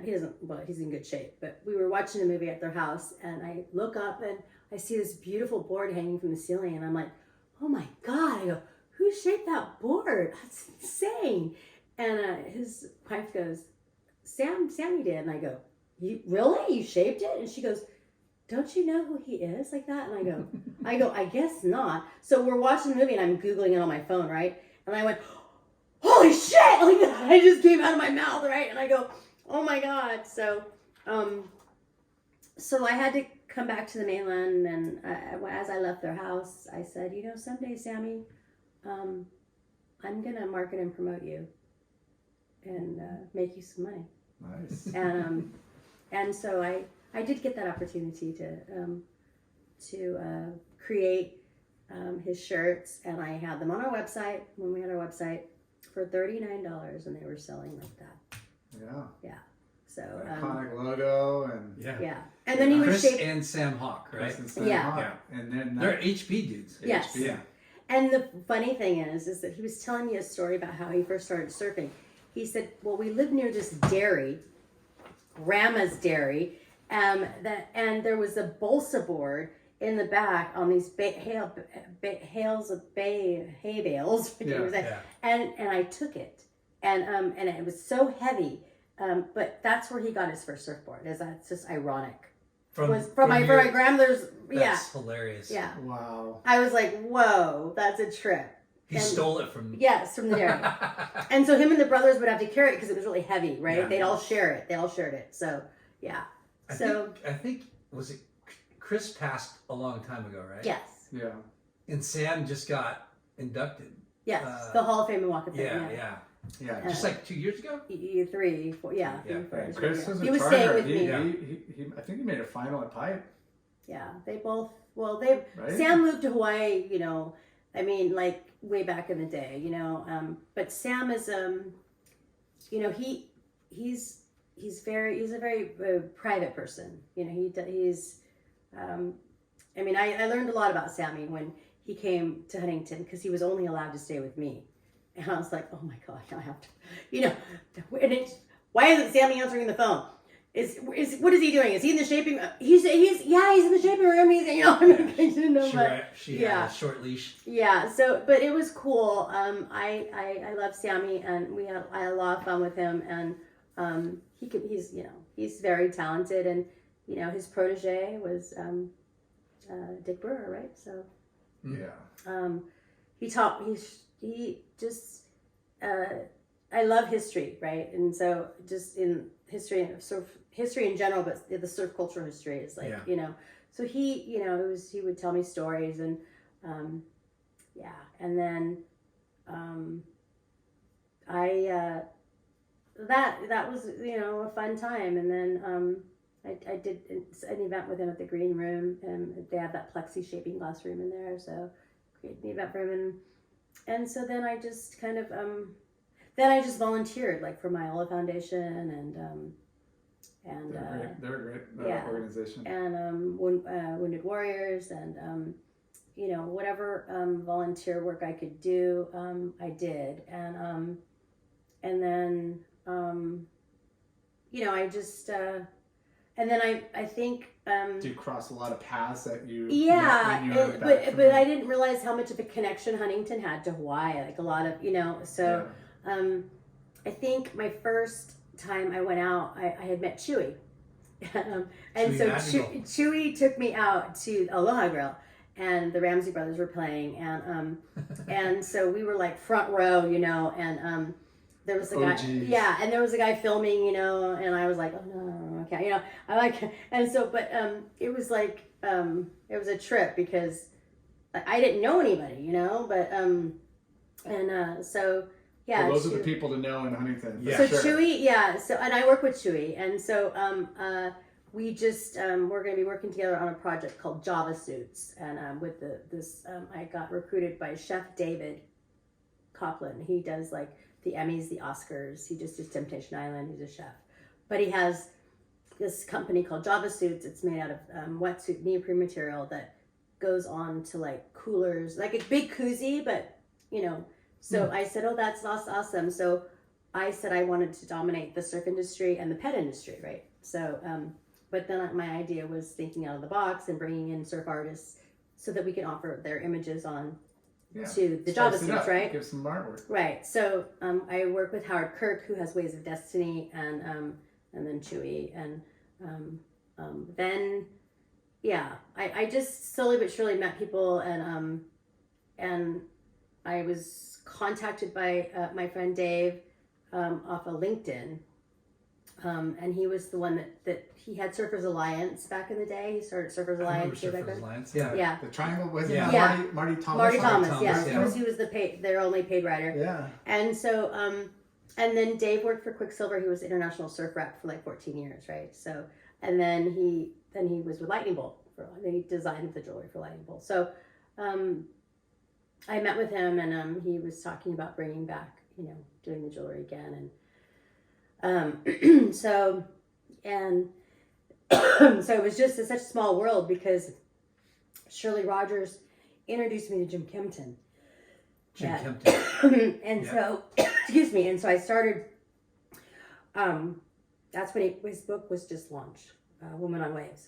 he doesn't, well, he's in good shape, but we were watching a movie at their house, and I look up and I see this beautiful board hanging from the ceiling, and I'm like, oh my God. I go, who shaped that board? That's insane. And his wife goes, Sammy did. And I go, really? You shaped it? And she goes, don't you know who he is like that? And I go, I guess not. So we're watching the movie, and I'm Googling it on my phone, right? And I went, holy shit! Like that, I just came out of my mouth, right? And I go, oh my God. So, so I had to come back to the mainland, and as I left their house, I said, someday, Sammy, I'm gonna market and promote you, and make you some money. Nice. And so I did get that opportunity to create his shirts, and I had them on our website when we had our website for $39, and they were selling like that. Yeah. So iconic logo and yeah. And then he was Chris and Sam Hawk, right? Chris and Sam Hawk. Yeah. And then they're HP dudes. Yes. HP. Yeah. And the funny thing is that he was telling me a story about how he first started surfing. He said, well, we lived near this dairy, Grandma's Dairy, and there was a balsa board in the back on these hay bales. Yeah. And I took it, and it was so heavy. But that's where he got his first surfboard. That's just ironic from my grandmother's. That's hilarious. Yeah. Wow. I was like, whoa, that's a trip. He stole it from. Yes, from the dairy. And so him and the brothers would have to carry it because it was really heavy, right? Yeah. They'd all share it. They all shared it. So yeah. I think was it Chris passed a long time ago, right? Yes. Yeah. And Sam just got inducted. Yes. The Hall of Fame in Walk of Fame. Yeah. Just like 2 years ago. 3, 4. Yeah. Yeah. 3, 4, Chris was he a was charter. staying with me. I think he made a final at Pipe. Yeah. They both. Well, they. Right? Sam moved to Hawaii. You know. I mean, like way back in the day. You know. But Sam is. You know, he's a very private person. You know, he's. I mean, I learned a lot about Sammy when he came to Huntington because he was only allowed to stay with me. And I was like, oh my God, I have to, you know, and why isn't Sammy answering the phone? What is he doing? Is he in the shaping? He's in the shaping room. He's, you know, She had a short leash. Yeah. So, but it was cool. I love Sammy, and I had a lot of fun with him, and he's very talented, and you know, his protege was Dick Brewer, right? So yeah. He just I love history, right? And so just in history, history in general, but the surf culture history is like, you know, so he would tell me stories, and and then that was, you know, a fun time. And then I did an event with him at the Green Room, and they have that plexi shaping glass room in there, so created the event for him, and so then I just kind of volunteered, like, for my Ola Foundation, and they're a great organization, and Wounded Warriors, and you know, whatever volunteer work I could do, I did, and then you know, I just and then I think do you cross a lot of paths that you but I didn't realize how much of a connection Huntington had to Hawaii, like a lot of, you know, so I think my first time I went out, I had met Chewy, and so Chewy took me out to Aloha Grill, and the Ramsey brothers were playing, and and so we were like front row, you know, and there was a guy, and there was a guy filming, you know, and I was like, oh no, okay, you know, I like, and so, but it was like, it was a trip because I didn't know anybody, you know, but so yeah. Well, those are the people to know in Huntington. Yeah. So Chewy, so, and I work with Chewy, and so we just we're going to be working together on a project called Java Suits, and with I got recruited by Chef David Copland. He does like the Emmys, the Oscars. He just does Temptation Island. He's a chef, but he has this company called Java Suits. It's made out of wetsuit neoprene material that goes on to like coolers, like a big koozie, but you know. So I said, oh, that's awesome. So I said I wanted to dominate the surf industry and the pet industry, right? So, but then my idea was thinking out of the box and bringing in surf artists so that we can offer their images on to the Java Suits, right? Give some artwork. Right. So I work with Howard Kirk, who has Ways of Destiny, and then Chewy, and then I just slowly but surely met people, and I was contacted by my friend Dave off of LinkedIn, and he was the one that he had Surfers Alliance back in the day. He started Surfers Alliance. Surfers Alliance. Yeah. The Triangle was it Marty Thomas? Marty Thomas, yeah. Because he was their only paid writer. Yeah. And so and then Dave worked for Quicksilver. He was international surf rep for like 14 years, right? So and then he was with Lightning Bolt. He designed the jewelry for Lightning Bolt. So I met with him, and he was talking about bringing back, you know, doing the jewelry again, and so it was just such a small world because Shirley Rogers introduced me to Jim Kempton. And so, excuse me, and so I started. That's when his book was just launched, Woman on Waves.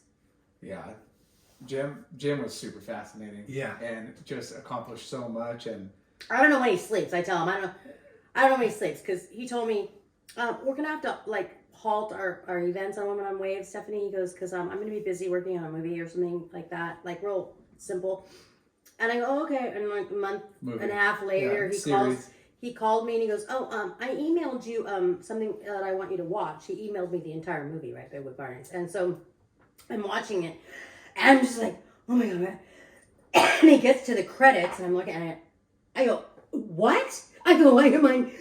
Yeah. Jim was super fascinating. Yeah. And just accomplished so much. And I don't know when he sleeps. I tell him I don't know when he sleeps, because he told me we're gonna have to like halt our events on Women on Waves, Stephanie. He goes, because I'm going to be busy working on a movie or something like that, like real simple. And I go, oh, okay. And like a month and a half later, he called me and he goes, oh, I emailed you something that I want you to watch. He emailed me the entire movie, right, by Wood Barnes. And so I'm watching it, and I'm just like, oh my God, man. And he gets to the credits, and I'm looking at it. I go, what? I go, like, am I?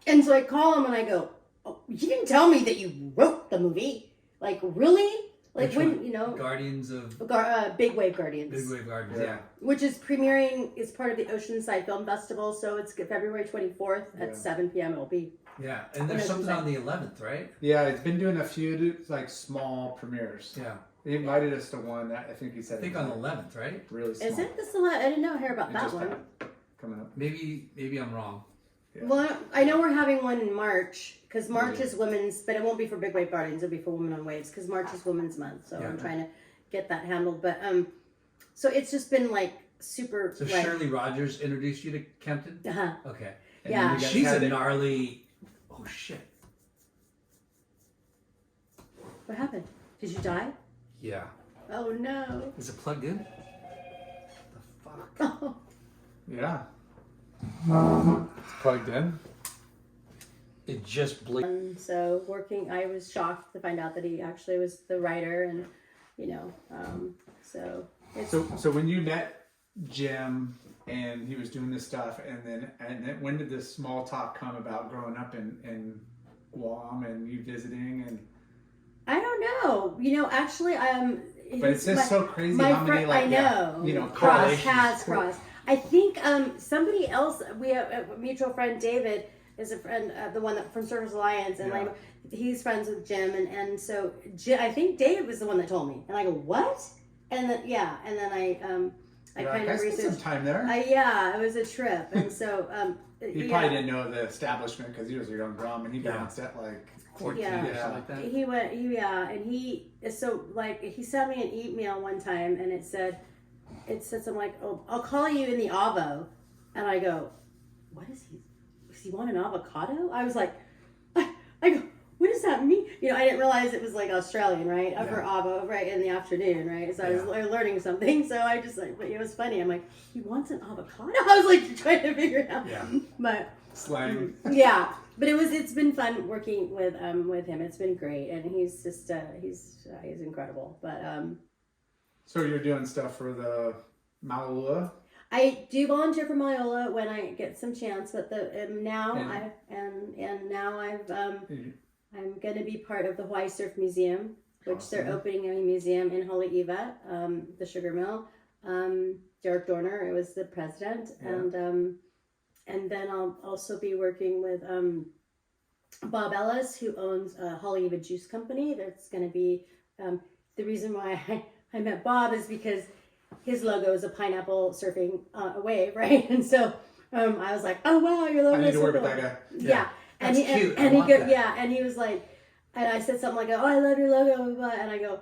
And so I call him, and I go, oh, you didn't tell me that you wrote the movie. Like, really? Like, Which when, one? you know. Guardians of... Big Wave Guardians. Big Wave Guardians, yeah. Which is premiering, is part of the Oceanside Film Festival, so it's February 24th at 7 p.m. It'll be. Yeah, and there's something on the 11th, right? Yeah, it's been doing a few, like, small premieres. Yeah. He invited us to one that I think he said. I think on the 11th, right? Really small. Is it this? I didn't know hear about that one. Coming up. Maybe I'm wrong. Yeah. Well, I know we're having one in March, because March is women's, but it won't be for Big Wave Guardians, it'll be for Women on Waves, because March is Women's Month, so I'm trying to get that handled. But, so it's just been, like, super... So like, Shirley Rogers introduced you to Kempton? Uh-huh. Okay. And yeah. She's a gnarly... Oh, shit. What happened? Did you die? Yeah. Oh, no. Is it plugged in? The fuck? Oh. Yeah. It's plugged in. It just blinked. So I was shocked to find out that he actually was the writer, and you know, so it's... So when you met Jim and he was doing this stuff, and then when did this small talk come about growing up in Guam and you visiting? And I don't know. You know, actually, but it's just so crazy how many, like, I know, you know, crossed. I think somebody else, we have a mutual friend, David, is a friend, the one that from Surfers Alliance, and like he's friends with Jim, and so I think David was the one that told me, and I go, what? And then I kind of researched some time there. It was a trip, and so he probably didn't know the establishment because he was a young drum, and he bounced at like 14 or something like that. He went, and he sent me an email one time, and it said something like, oh, I'll call you in the Avo, and I go, what is he? Does he want an avocado? I was like, I go, what does that mean? You know, I didn't realize it was like Australian, right? For Avo, right, in the afternoon, right? So I was learning something. So I just like, but it was funny. I'm like, he wants an avocado? I was like trying to figure it out. Yeah. But slang. Yeah. But it's been fun working with him. It's been great, and he's just he's incredible. But So you're doing stuff for the Malua? I do volunteer for Myola when I get some chance, but now I'm going to be part of the Hawaii Surf Museum, which they're opening a museum in Haleiwa, the sugar mill. Derek Dorner, it was the president, and then I'll also be working with Bob Ellis, who owns Haleiwa Juice Company. That's going to be the reason why I met Bob is because his logo is a pineapple surfing a wave, right? And so I was like, oh wow, your logo. I need is to so work cool. with that guy. Yeah, That's cute. And he was like, and I said something like, oh, I love your logo, blah, blah, and I go,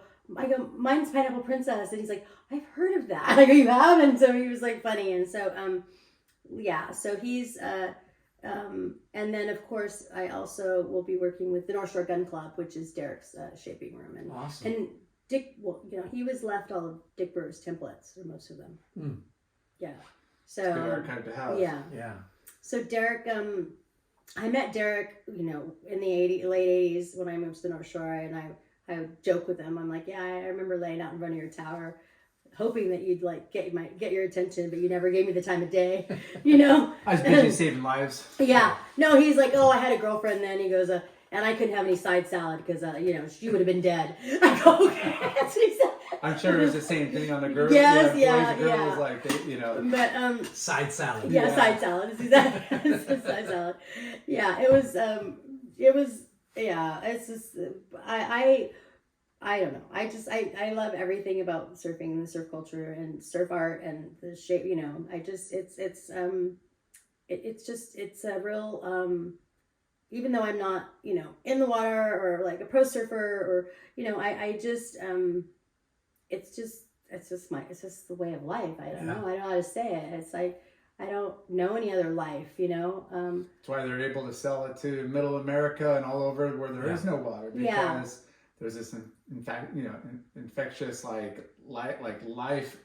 mine's Pineapple Princess, and he's like, I've heard of that. I go, you have? And so he was like funny, and so so he's and then of course I also will be working with the North Shore Gun Club, which is Derek's shaping room, and awesome. And Dick, well, you know, he was left all of Dick Brewer's templates, or most of them. Yeah. So good archive to have. Yeah. So Derek, I met Derek, you know, in the late 80s when I moved to the North Shore, and I would joke with him. I'm like, yeah, I remember laying out in front of your tower, hoping that you'd like get your attention, but you never gave me the time of day, you know. I was busy saving lives. Yeah. No, he's like, oh, I had a girlfriend then. He goes, and I couldn't have any side salad because, you know, she would have been dead. I go, okay. That's what he said. I'm sure it was the same thing on the girls. Yes, boys and girls, like, you know. But, side salad. Yeah, side salad. It's exactly side salad. Yeah, it's just, I don't know. I love everything about surfing and the surf culture and surf art and the shape, you know. It's a real, even though I'm not, you know, in the water or like a pro surfer or, you know, it's just the way of life. I don't know. I don't know how to say it. It's like, I don't know any other life, you know. That's why they're able to sell it to Middle America and all over where there is no water, because there's this, in fact, infectious life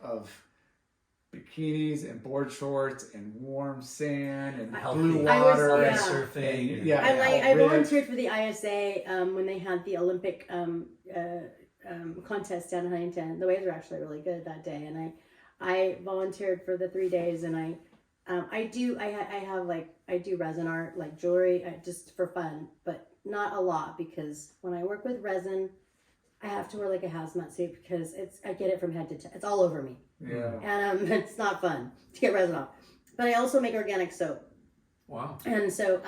of bikinis and board shorts and warm sand and blue water and surfing. I volunteered for the ISA when they had the Olympic contest down in Huntington. The waves were actually really good that day, and I volunteered for the 3 days, and I do resin art, like jewelry, just for fun, but not a lot, because when I work with resin, I have to wear like a hazmat suit because I get it from head to toe. It's all over me. Yeah. And it's not fun to get resin off. But I also make organic soap. Wow. And so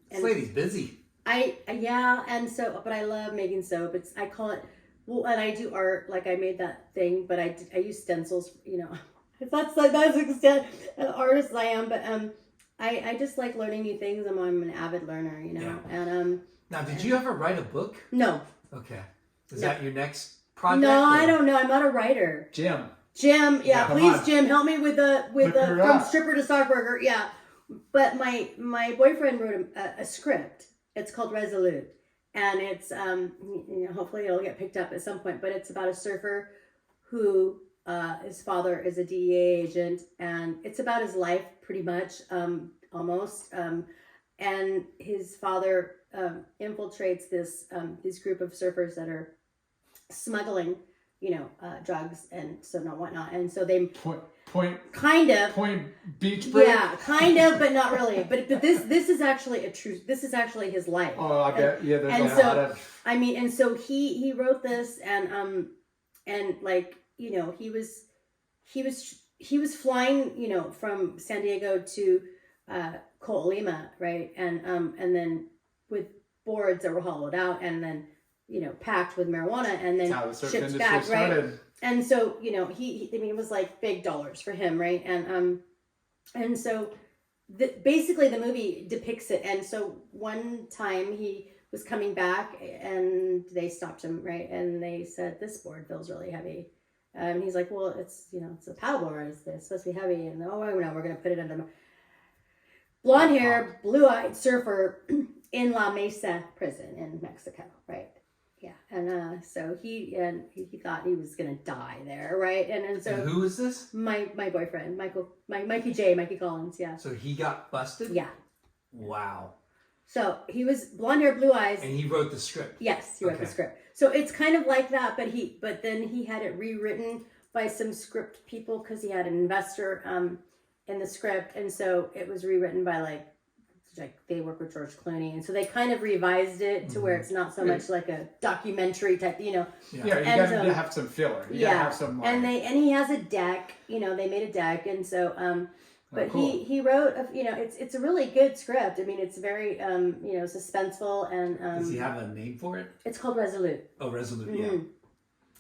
this lady's busy. But I love making soap. I call it, well, and I do art, like I made that thing, but I use stencils, you know. That's the extent an artist I am, but I just like learning new things. I'm an avid learner, you know. Yeah. And now, did you ever write a book? No. Okay. Is that your next project? No, I don't know. I'm not a writer. Jim, Please, Jim, help me with from stripper to stockbroker. Yeah, but my boyfriend wrote a script. It's called Resolute, and it's hopefully it'll get picked up at some point. But it's about a surfer who his father is a DEA agent, and it's about his life pretty much, almost. And his father infiltrates this group of surfers that are smuggling, drugs and so on whatnot, and so they Point Beach break. Yeah, kind of, but not really. But this is actually this is actually his life. Oh, I bet. Yeah, there's a lot of. I mean, and so he wrote this, and like, he was flying, from San Diego to Colima, right, and then with boards that were hollowed out, and then packed with marijuana, and then shipped back, right? And so it was like big dollars for him, right? And so basically the movie depicts it. And so one time he was coming back, and they stopped him, right? And they said, "This board feels really heavy." And he's like, "Well, it's it's a paddleboard. It's supposed to be heavy." And no, we're going to put it under. Blonde hair, blue-eyed surfer in La Mesa prison in Mexico, right? Yeah, and so he thought he was gonna die there, right? And so and who is this? My boyfriend, Mikey Collins, yeah. So he got busted? Yeah. Wow. So he was blonde hair, blue eyes. And he wrote the script. Yes, he wrote the script. So it's kind of like that, but then he had it rewritten by some script people because he had an investor in the script, and so it was rewritten by like they work with George Clooney, and so they kind of revised it to where it's not so much like a documentary type, Yeah, you gotta have some filler. You gotta have some. And he has a deck. They made a deck, and so but cool. he wrote it's a really good script. I mean, it's very suspenseful, and does he have a name for it? It's called Resolute. Oh, Resolute, yeah.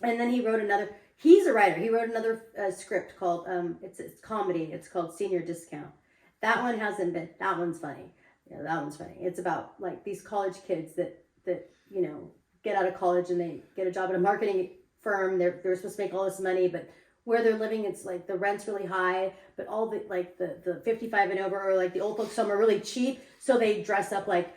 And then he wrote another. He's a writer. He wrote another script called it's comedy. It's called Senior Discount. That one hasn't been. That one's funny. Yeah, that one's funny. It's about like these college kids that get out of college and they get a job at a marketing firm. They're supposed to make all this money, but where they're living, it's like the rent's really high, but all the like the 55 and over, or like the old folks home, are really cheap. So they dress up like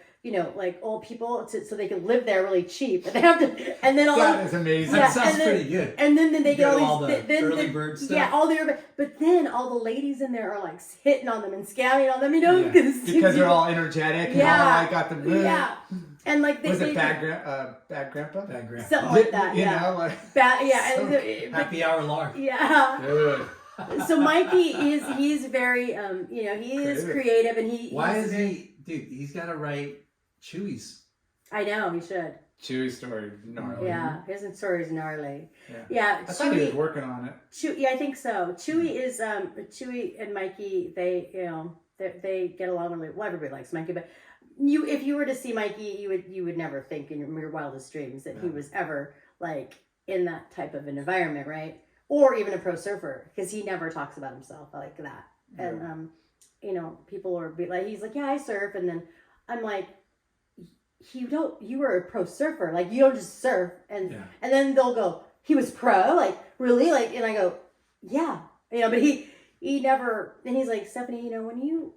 like old people so they can live there really cheap. And they have to, and then that is amazing. That sounds pretty good. And then they get all the early bird stuff. Yeah, all the urban. But then all the ladies in there are like hitting on them and scamming on them, because they're all energetic and all like got the mood. Yeah. And like was it bad grandpa? Bad grandpa. Something like that. Bad. Yeah. So happy hour lark. Yeah. Good. So Mikey he's very he is creative, and why is he, dude? He's got to write Chewy's. I know, he should. Chewy's story, gnarly. Yeah, his story is gnarly. I thought he was working on it. Yeah, I think so. Chewy is Chewy and Mikey. They they get along really well. Everybody likes Mikey, but if you were to see Mikey, you would never think in your wildest dreams that he was ever like in that type of an environment, right? Or even a pro surfer, because he never talks about himself like that. And people are like, he's like, yeah, I surf, and then I'm like, you were a pro surfer, like you don't just surf, and then they'll go, he was pro, like really, like, and I go, yeah, but he he never, and he's like, Stephanie, you know,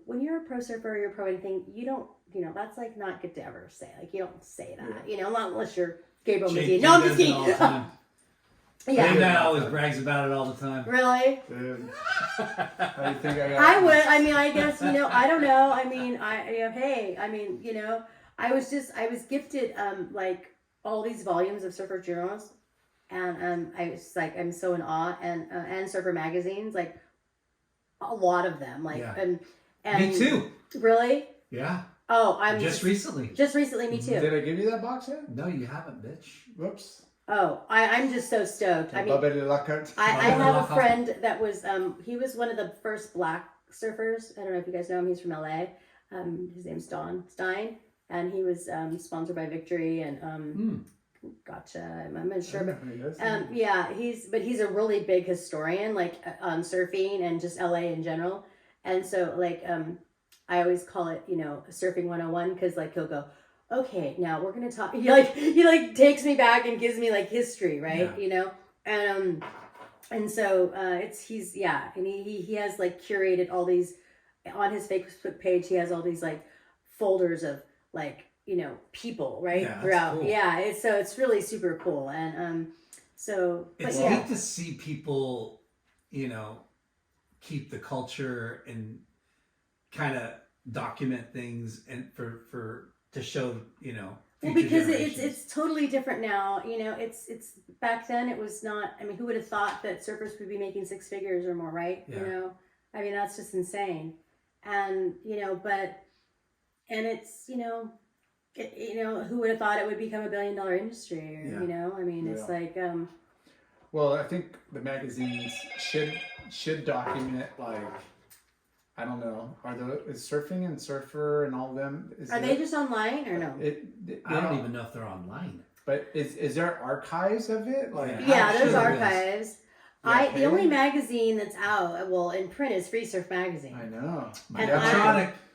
when you're a pro surfer or you're a pro anything, you don't, you know, that's like not good to ever say. Like, you don't say that, you know, not unless you're Gabriel McGee. No, I'm just kidding. Yeah. Dana always brags about it all the time. Really? Dude. How do you think I got I would. I mean, I guess, you know, I don't know. I mean, hey, I mean, you know, I was gifted, like all these volumes of surfer journals, and I was like, I'm so in awe, and surfer magazines, like a lot of them, like, and me too. Really? Yeah. Oh, I'm just recently. Just recently, me too. Did I give you that box yet? No, you haven't, bitch. Whoops. Oh, I'm just so stoked. I mean, I have a friend that was, he was one of the first black surfers. I don't know if you guys know him. He's from LA. His name's Don Stein, and he was sponsored by Victory and Gotcha. I'm not sure, but yeah, he's a really big historian, like on surfing and just LA in general. And so, like, I always call it, you know, surfing 101, because like he'll go, okay, now we're gonna talk. He like takes me back and gives me like history, right? Yeah. You know, and so and he has like curated all these on his Facebook page. He has all these like folders of like, you know, people, right? Yeah, throughout. cool. Yeah, it's really super cool, and so it's neat to see people, you know, keep the culture and kind of document things and for to show, you know. Well, because it's totally different now. You know, it's back then it was not. I mean, who would have thought that surfers would be making six figures or more, right? Yeah. You know, I mean, that's just insane. And you know, and it's, you know, who would have thought it would become $1 billion industry? Or, you know, I mean, it's like. Well, I think the magazines should document, like, I don't know, is surfing and surfer and all of them? Are they just online or no? I don't even know if they're online. But is there archives of it? Like, yeah, there's archives. The only magazine that's out, well, in print, is Free Surf Magazine. I know.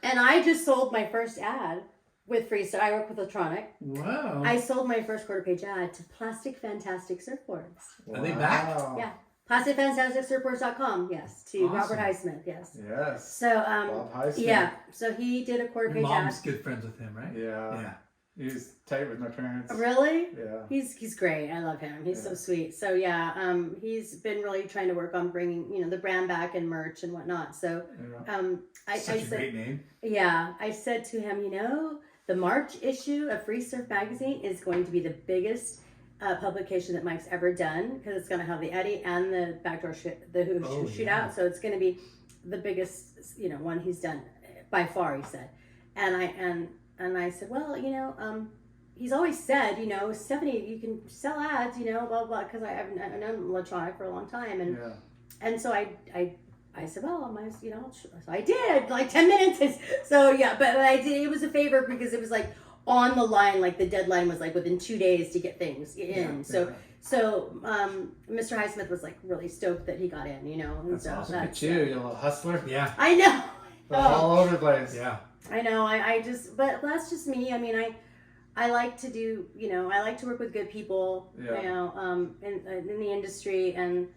And I just sold my first ad with Free Surf. I work with Electronic. Wow. I sold my first quarter-page ad to Plastic Fantastic Surfboards. Are they back? Yeah. PlasticFantasticSurfboards.com, yes. To awesome. Robert Highsmith, yes. Yes. So, Bob Highsmith. yeah. So he did a quarter-page ad. Your mom's good friends with him, right? Yeah. Yeah. He's tight with my parents. Really? Yeah. He's great. I love him. He's so sweet. So yeah, he's been really trying to work on bringing, you know, the brand back and merch and whatnot. So, I said, great name. Yeah, I said to him, you know, the March issue of Free Surf Magazine is going to be the biggest publication that Mike's ever done, because it's going to have the Eddie and the backdoor shootout. So it's going to be the biggest, you know, one he's done by far, he said. And I said, well, you know, he's always said, you know, Stephanie, you can sell ads, you know, blah, blah, because I've known Electronic for a long time. And so I said, well, you know, so I did, like 10 minutes. So yeah, but I did, it was a favor because it was like on the line, like the deadline was like within 2 days to get things in. So Mr. Highsmith was like really stoked that he got in, you know. And that's so awesome. Look at you little hustler. Yeah. I know. All over the place. Yeah. I know. But that's just me. I mean, I like to do, you know, I like to work with good people, you know, in the industry, and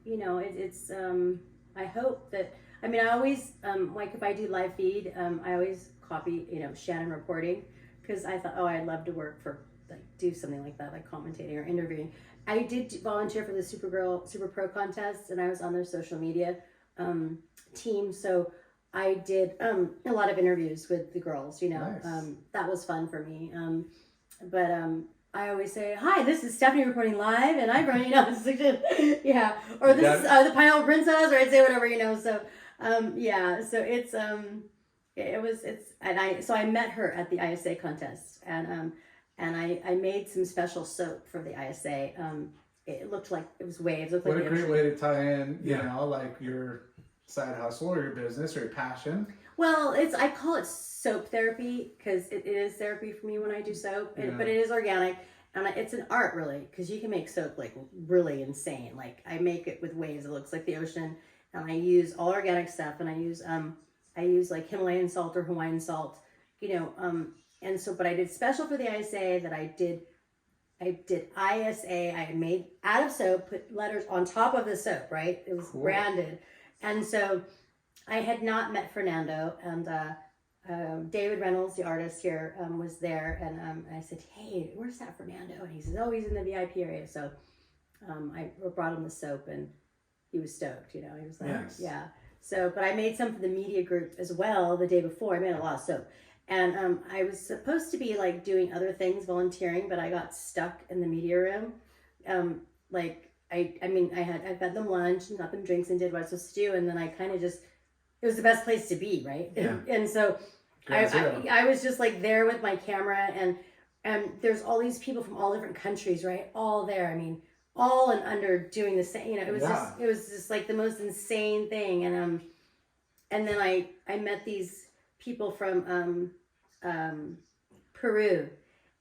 you know, it's I hope that, I mean, I always like if I do live feed, I always copy, you know, Shannon reporting, because I thought, I'd love to work for, like, do something like that, like commentating or interviewing. I did volunteer for the Super Pro contest, and I was on their social media team, so I did a lot of interviews with the girls, you know. Nice. That was fun for me. But I always say, hi, this is Stephanie reporting live, and I'm running, you know, yeah. Or this is the Pineapple Princess, or I'd say whatever, you know. So, yeah. So so I met her at the ISA contest, and I made some special soap for the ISA. It looked like it was waves. What a great way to tie in, you know, like your side hustle or your business or your passion. Well, I call it soap therapy, because it is therapy for me when I do soap, but it is organic, and it's an art, really, because you can make soap like really insane. Like, I make it with waves, it looks like the ocean, and I use all organic stuff, and I use like Himalayan salt or Hawaiian salt, you know, and so, but I did special for the ISA that I did ISA, I made out of soap, put letters on top of the soap, right? It was branded. And so I had not met Fernando, and David Reynolds, the artist here, was there, and I said, "Hey, where's that Fernando?" And he says, "Oh, he's in the VIP area." So I brought him the soap, and he was stoked. You know, he was like, Yes. "Yeah." So, but I made some for the media group as well the day before. I made a lot of soap, and I was supposed to be like doing other things, volunteering, but I got stuck in the media room. I fed them lunch and got them drinks and did what I was supposed to do, and then I kind of just, it was the best place to be, right? Yeah. And so I was just like there with my camera, and there's all these people from all different countries, right? All there. I mean, all and under doing the same. You know, it was just like the most insane thing. And then I met these people from Peru,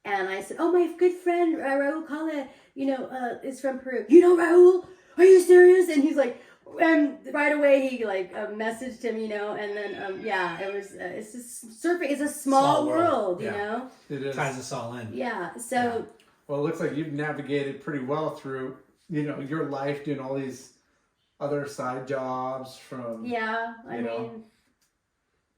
and I said, "Oh, my good friend Raul Kale, is from Peru. You know Raul? Are you serious?" And he's like. And right away he messaged him, and then it was it's just surfing is a small world, you know. It is. Ties us all in. Yeah. So well, it looks like you've navigated pretty well through your life, doing all these other side jobs from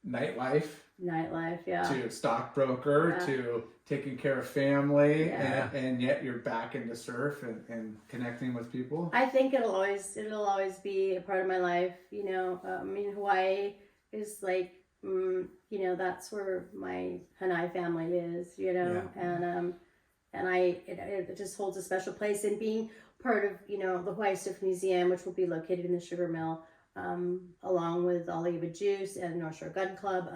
nightlife, to stockbroker, to taking care of family, and yet you're back into surf and connecting with people. I think it'll always be a part of my life. Hawaii is like, that's where my Hanai family is, and it just holds a special place. And being part of, the Hawaii Surf Museum, which will be located in the Sugar Mill, along with Oliva Juice and North Shore Gun Club,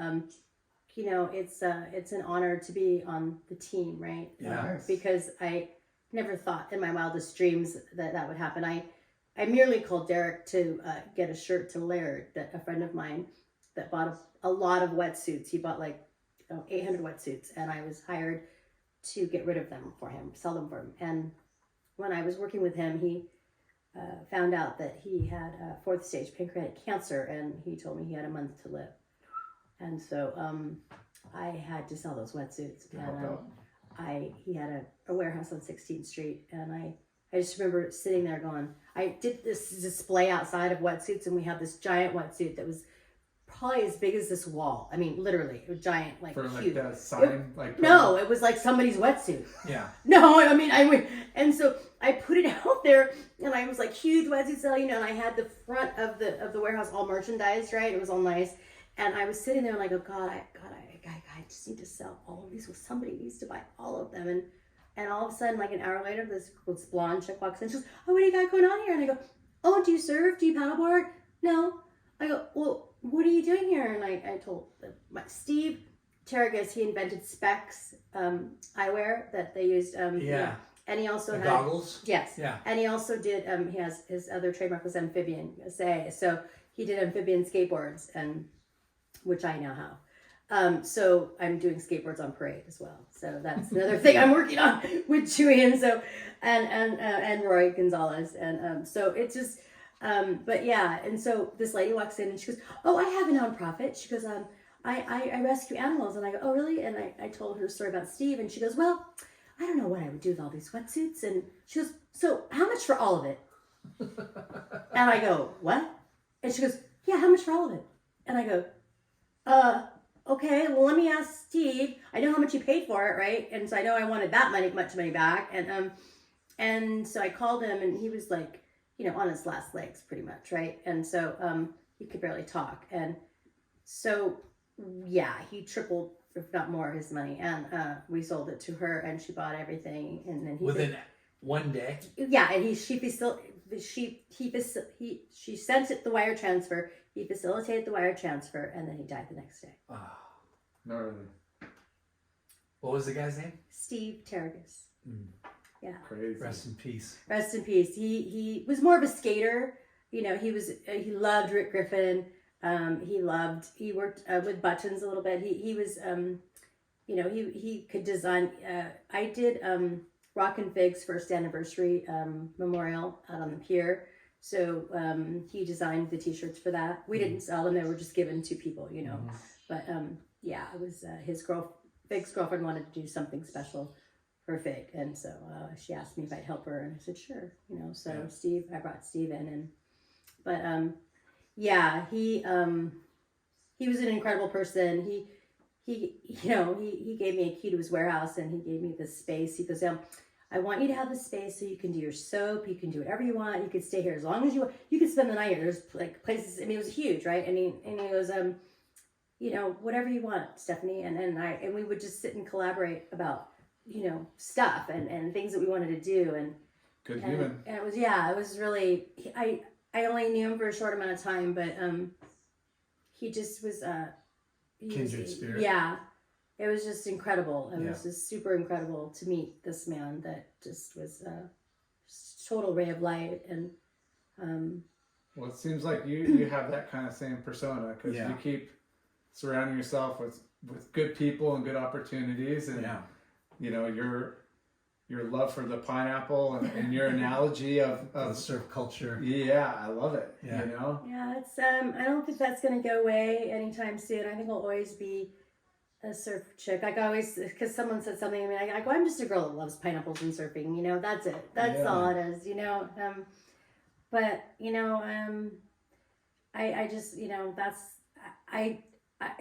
it's an honor to be on the team, right? Yes. Because I never thought in my wildest dreams that would happen. I merely called Derek to get a shirt to Laird, that a friend of mine that bought a lot of wetsuits. He bought 800 wetsuits, and I was hired to get rid of them for him, sell them for him. And when I was working with him, he found out that he had 4th stage pancreatic cancer, and he told me he had a month to live. And so I had to sell those wetsuits. And he had a warehouse on 16th Street, and I just remember sitting there going, I did this display outside of wetsuits, and we had this giant wetsuit that was probably as big as this wall. I mean, literally, a giant, huge. The sign, no, it was like somebody's wetsuit. Yeah. No, I mean, and so I put it out there, and I was like, huge wetsuit sale, and I had the front of the warehouse all merchandised, right? It was all nice. And I was sitting there and I go, God, I just need to sell all of these. Well, somebody needs to buy all of them. And all of a sudden, like an hour later, this blonde chick walks in. She goes, "Oh, what do you got going on here?" And I go, "Oh, do you surf? Do you paddleboard?" "No." I go, "Well, what are you doing here?" And I told Steve Tarragas, he invented Specs eyewear that they used. And he also had goggles. Yes. Yeah. And he also did. He has his other trademark was amphibian. So he did amphibian skateboards, and which I now have. So I'm doing skateboards on parade as well. So that's another thing I'm working on with Chewy, and Roy Gonzalez, and so it's just. But yeah, and so this lady walks in and she goes, "Oh, I have a nonprofit." She goes, I rescue animals." And I go, "Oh, really?" And I told her a story about Steve, and she goes, "Well, I don't know what I would do with all these wetsuits." And she goes, "So how much for all of it?" And I go, "What?" And she goes, "Yeah, how much for all of it?" And I go, "Okay, well, let me ask Steve. I know how much you paid for it, right?" And so I know I wanted that much money back. And so I called him, and he was like, on his last legs pretty much, right? And so he could barely talk. And so, yeah, he tripled, if not more, his money. And we sold it to her, and she bought everything. And then within one day. Yeah, and she sent it the wire transfer. He facilitated the wire transfer, and then he died the next day. Oh. Gnarly. What was the guy's name? Steve Tarragas. Mm. Yeah. Crazy. Rest in peace. Rest in peace. He was more of a skater. He loved Rick Griffin. He worked with buttons a little bit. He was he could design. I did Rock and Fig's first anniversary memorial out on the pier. So he designed the t-shirts for that. We didn't sell them; they were just given to people, Mm-hmm. But it was Fig's girlfriend wanted to do something special for Fig, and so she asked me if I'd help her, and I said sure. So I brought Steve in, yeah, he was an incredible person. He gave me a key to his warehouse, and he gave me this space. He goes, I want you to have this space so you can do your soap, you can do whatever you want, you can stay here as long as you want, you can spend the night here. There's like places, I mean, it was huge, right? And he goes, whatever you want, Stephanie. And we would just sit and collaborate about, stuff and things that we wanted to do. And good human. And it was really, I only knew him for a short amount of time, but he just was, kindred spirit. Yeah. It was just incredible. It was just super incredible to meet this man that just was a total ray of light. And well, it seems like you have that kind of same persona, because you keep surrounding yourself with good people and good opportunities, and your love for the pineapple and your analogy of surf culture. Yeah, I love it. Yeah. Yeah, it's I don't think that's gonna go away anytime soon. I think I'll always be a surf chick. Like I always, because someone said something to me, I go, I'm just a girl that loves pineapples and surfing. That's it. That's all it is. But I just that's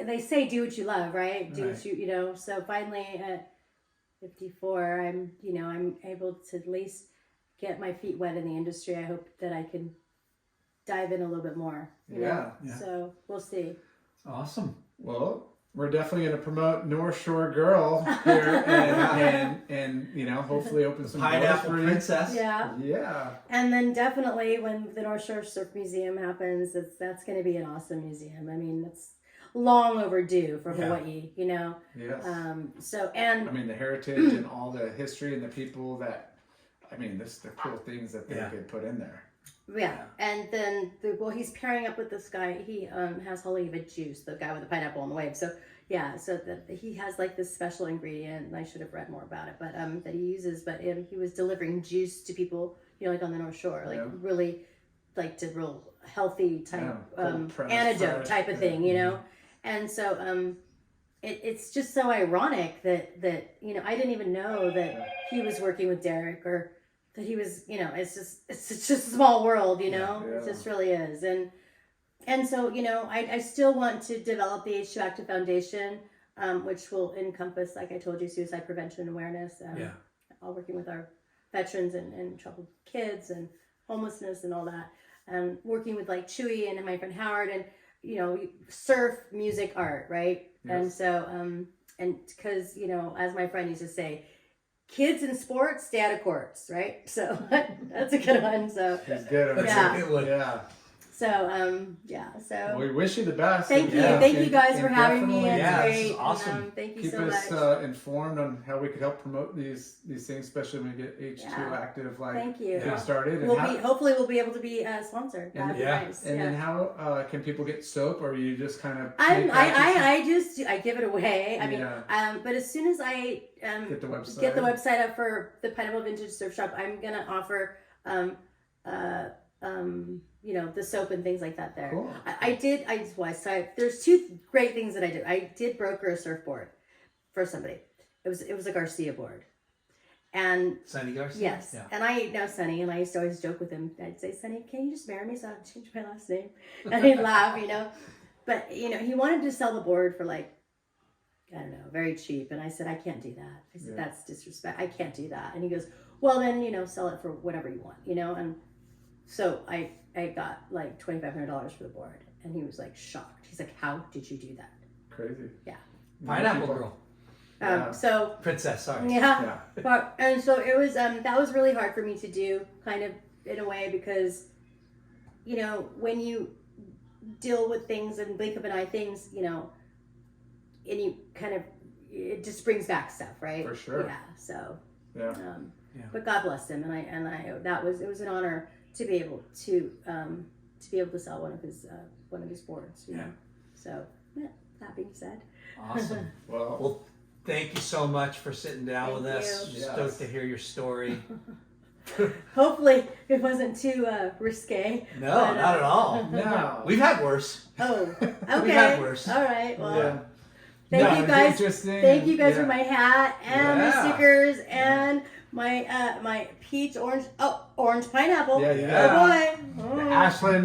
they say do what you love, right? Do what you So finally at 54, I'm able to at least get my feet wet in the industry. I hope that I can dive in a little bit more. You know? So we'll see. Awesome. Well, we're definitely going to promote North Shore Girl here, and hopefully open some Pineapple doors for Princess. Yeah. And then definitely when the North Shore Surf Museum happens, that's going to be an awesome museum. I mean, it's long overdue for Hawaii, Yes. The heritage and all the history and the people that, the cool things that they could put in there. Yeah, and then he's pairing up with this guy. He has oliva juice, the guy with the pineapple on the wave. So he has like this special ingredient, and I should have read more about it, but that he uses. But he was delivering juice to people, like on the North Shore, like really, like to real healthy type antidote type of thing, And so it's just so ironic that I didn't even know that he was working with Derek, or that he was, it's just a small world, It just really is. And so, I still want to develop the H2O Active Foundation, which will encompass, like I told you, suicide prevention and awareness, all working with our veterans and troubled kids and homelessness and all that, and working with like Chewy and my friend Howard, and, surf, music, art, right? Yes. And so, and because, as my friend used to say, kids in sports stay out of courts, right? So that's a good one. So it's good. Yeah. A good one. Yeah. So So well, we wish you the best. Thank you guys for having me. It's great. This is awesome. Thank you Keep so much. Keep us informed on how we could help promote these things, especially when we get H2O Active Thank you. started. And hopefully we'll be able to be sponsored. That'd be nice. And then how can people get soap, or you just kind of? I give it away. But as soon as I get the website up for the Pineapple Vintage Surf Shop, I'm gonna offer the soap and things like that there. Cool. There's two great things that I did. I did broker a surfboard for somebody. It was a Garcia board. And Sonny Garcia? Yes. Yeah. And I know Sonny, and I used to always joke with him. I'd say, Sonny, can you just marry me so I have to change my last name? And he'd laugh, But, he wanted to sell the board for like, I don't know, very cheap. And I said, I can't do that. I said, that's disrespect. I can't do that. And he goes, well, then, sell it for whatever you want, And so I got like $2,500 for the board, and he was like shocked. He's like, "How did you do that?" Crazy. Yeah. Pineapple girl. So Princess. Sorry. Yeah. But and so it was that was really hard for me to do, kind of in a way, because when you deal with things and blink of an eye things, and you kind of, it just brings back stuff, right? For sure. Yeah. So. Yeah. But God bless him, and I it was an honor to be able to sell one of his boards. You know? So that being said. Awesome. Well, thank you so much for sitting down with us. Yes. Stoked to hear your story. Hopefully it wasn't too risque. No, not at all. No. We've had worse. Oh, okay. We've had worse. All right. Well. Yeah. Thank you guys. Interesting. Thank you guys for my hat and my stickers and my peach orange orange pineapple. Yeah. Oh boy. The Ashland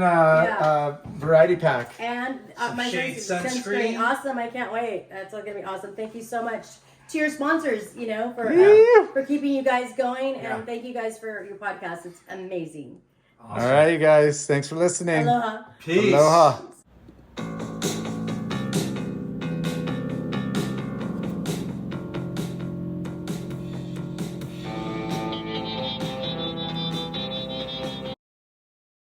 variety pack. And my shade sunscreen. Awesome. I can't wait. That's all gonna be awesome. Thank you so much to your sponsors, for keeping you guys going, and thank you guys for your podcast. It's amazing. Awesome. All right, you guys. Thanks for listening. Aloha. Peace. Aloha.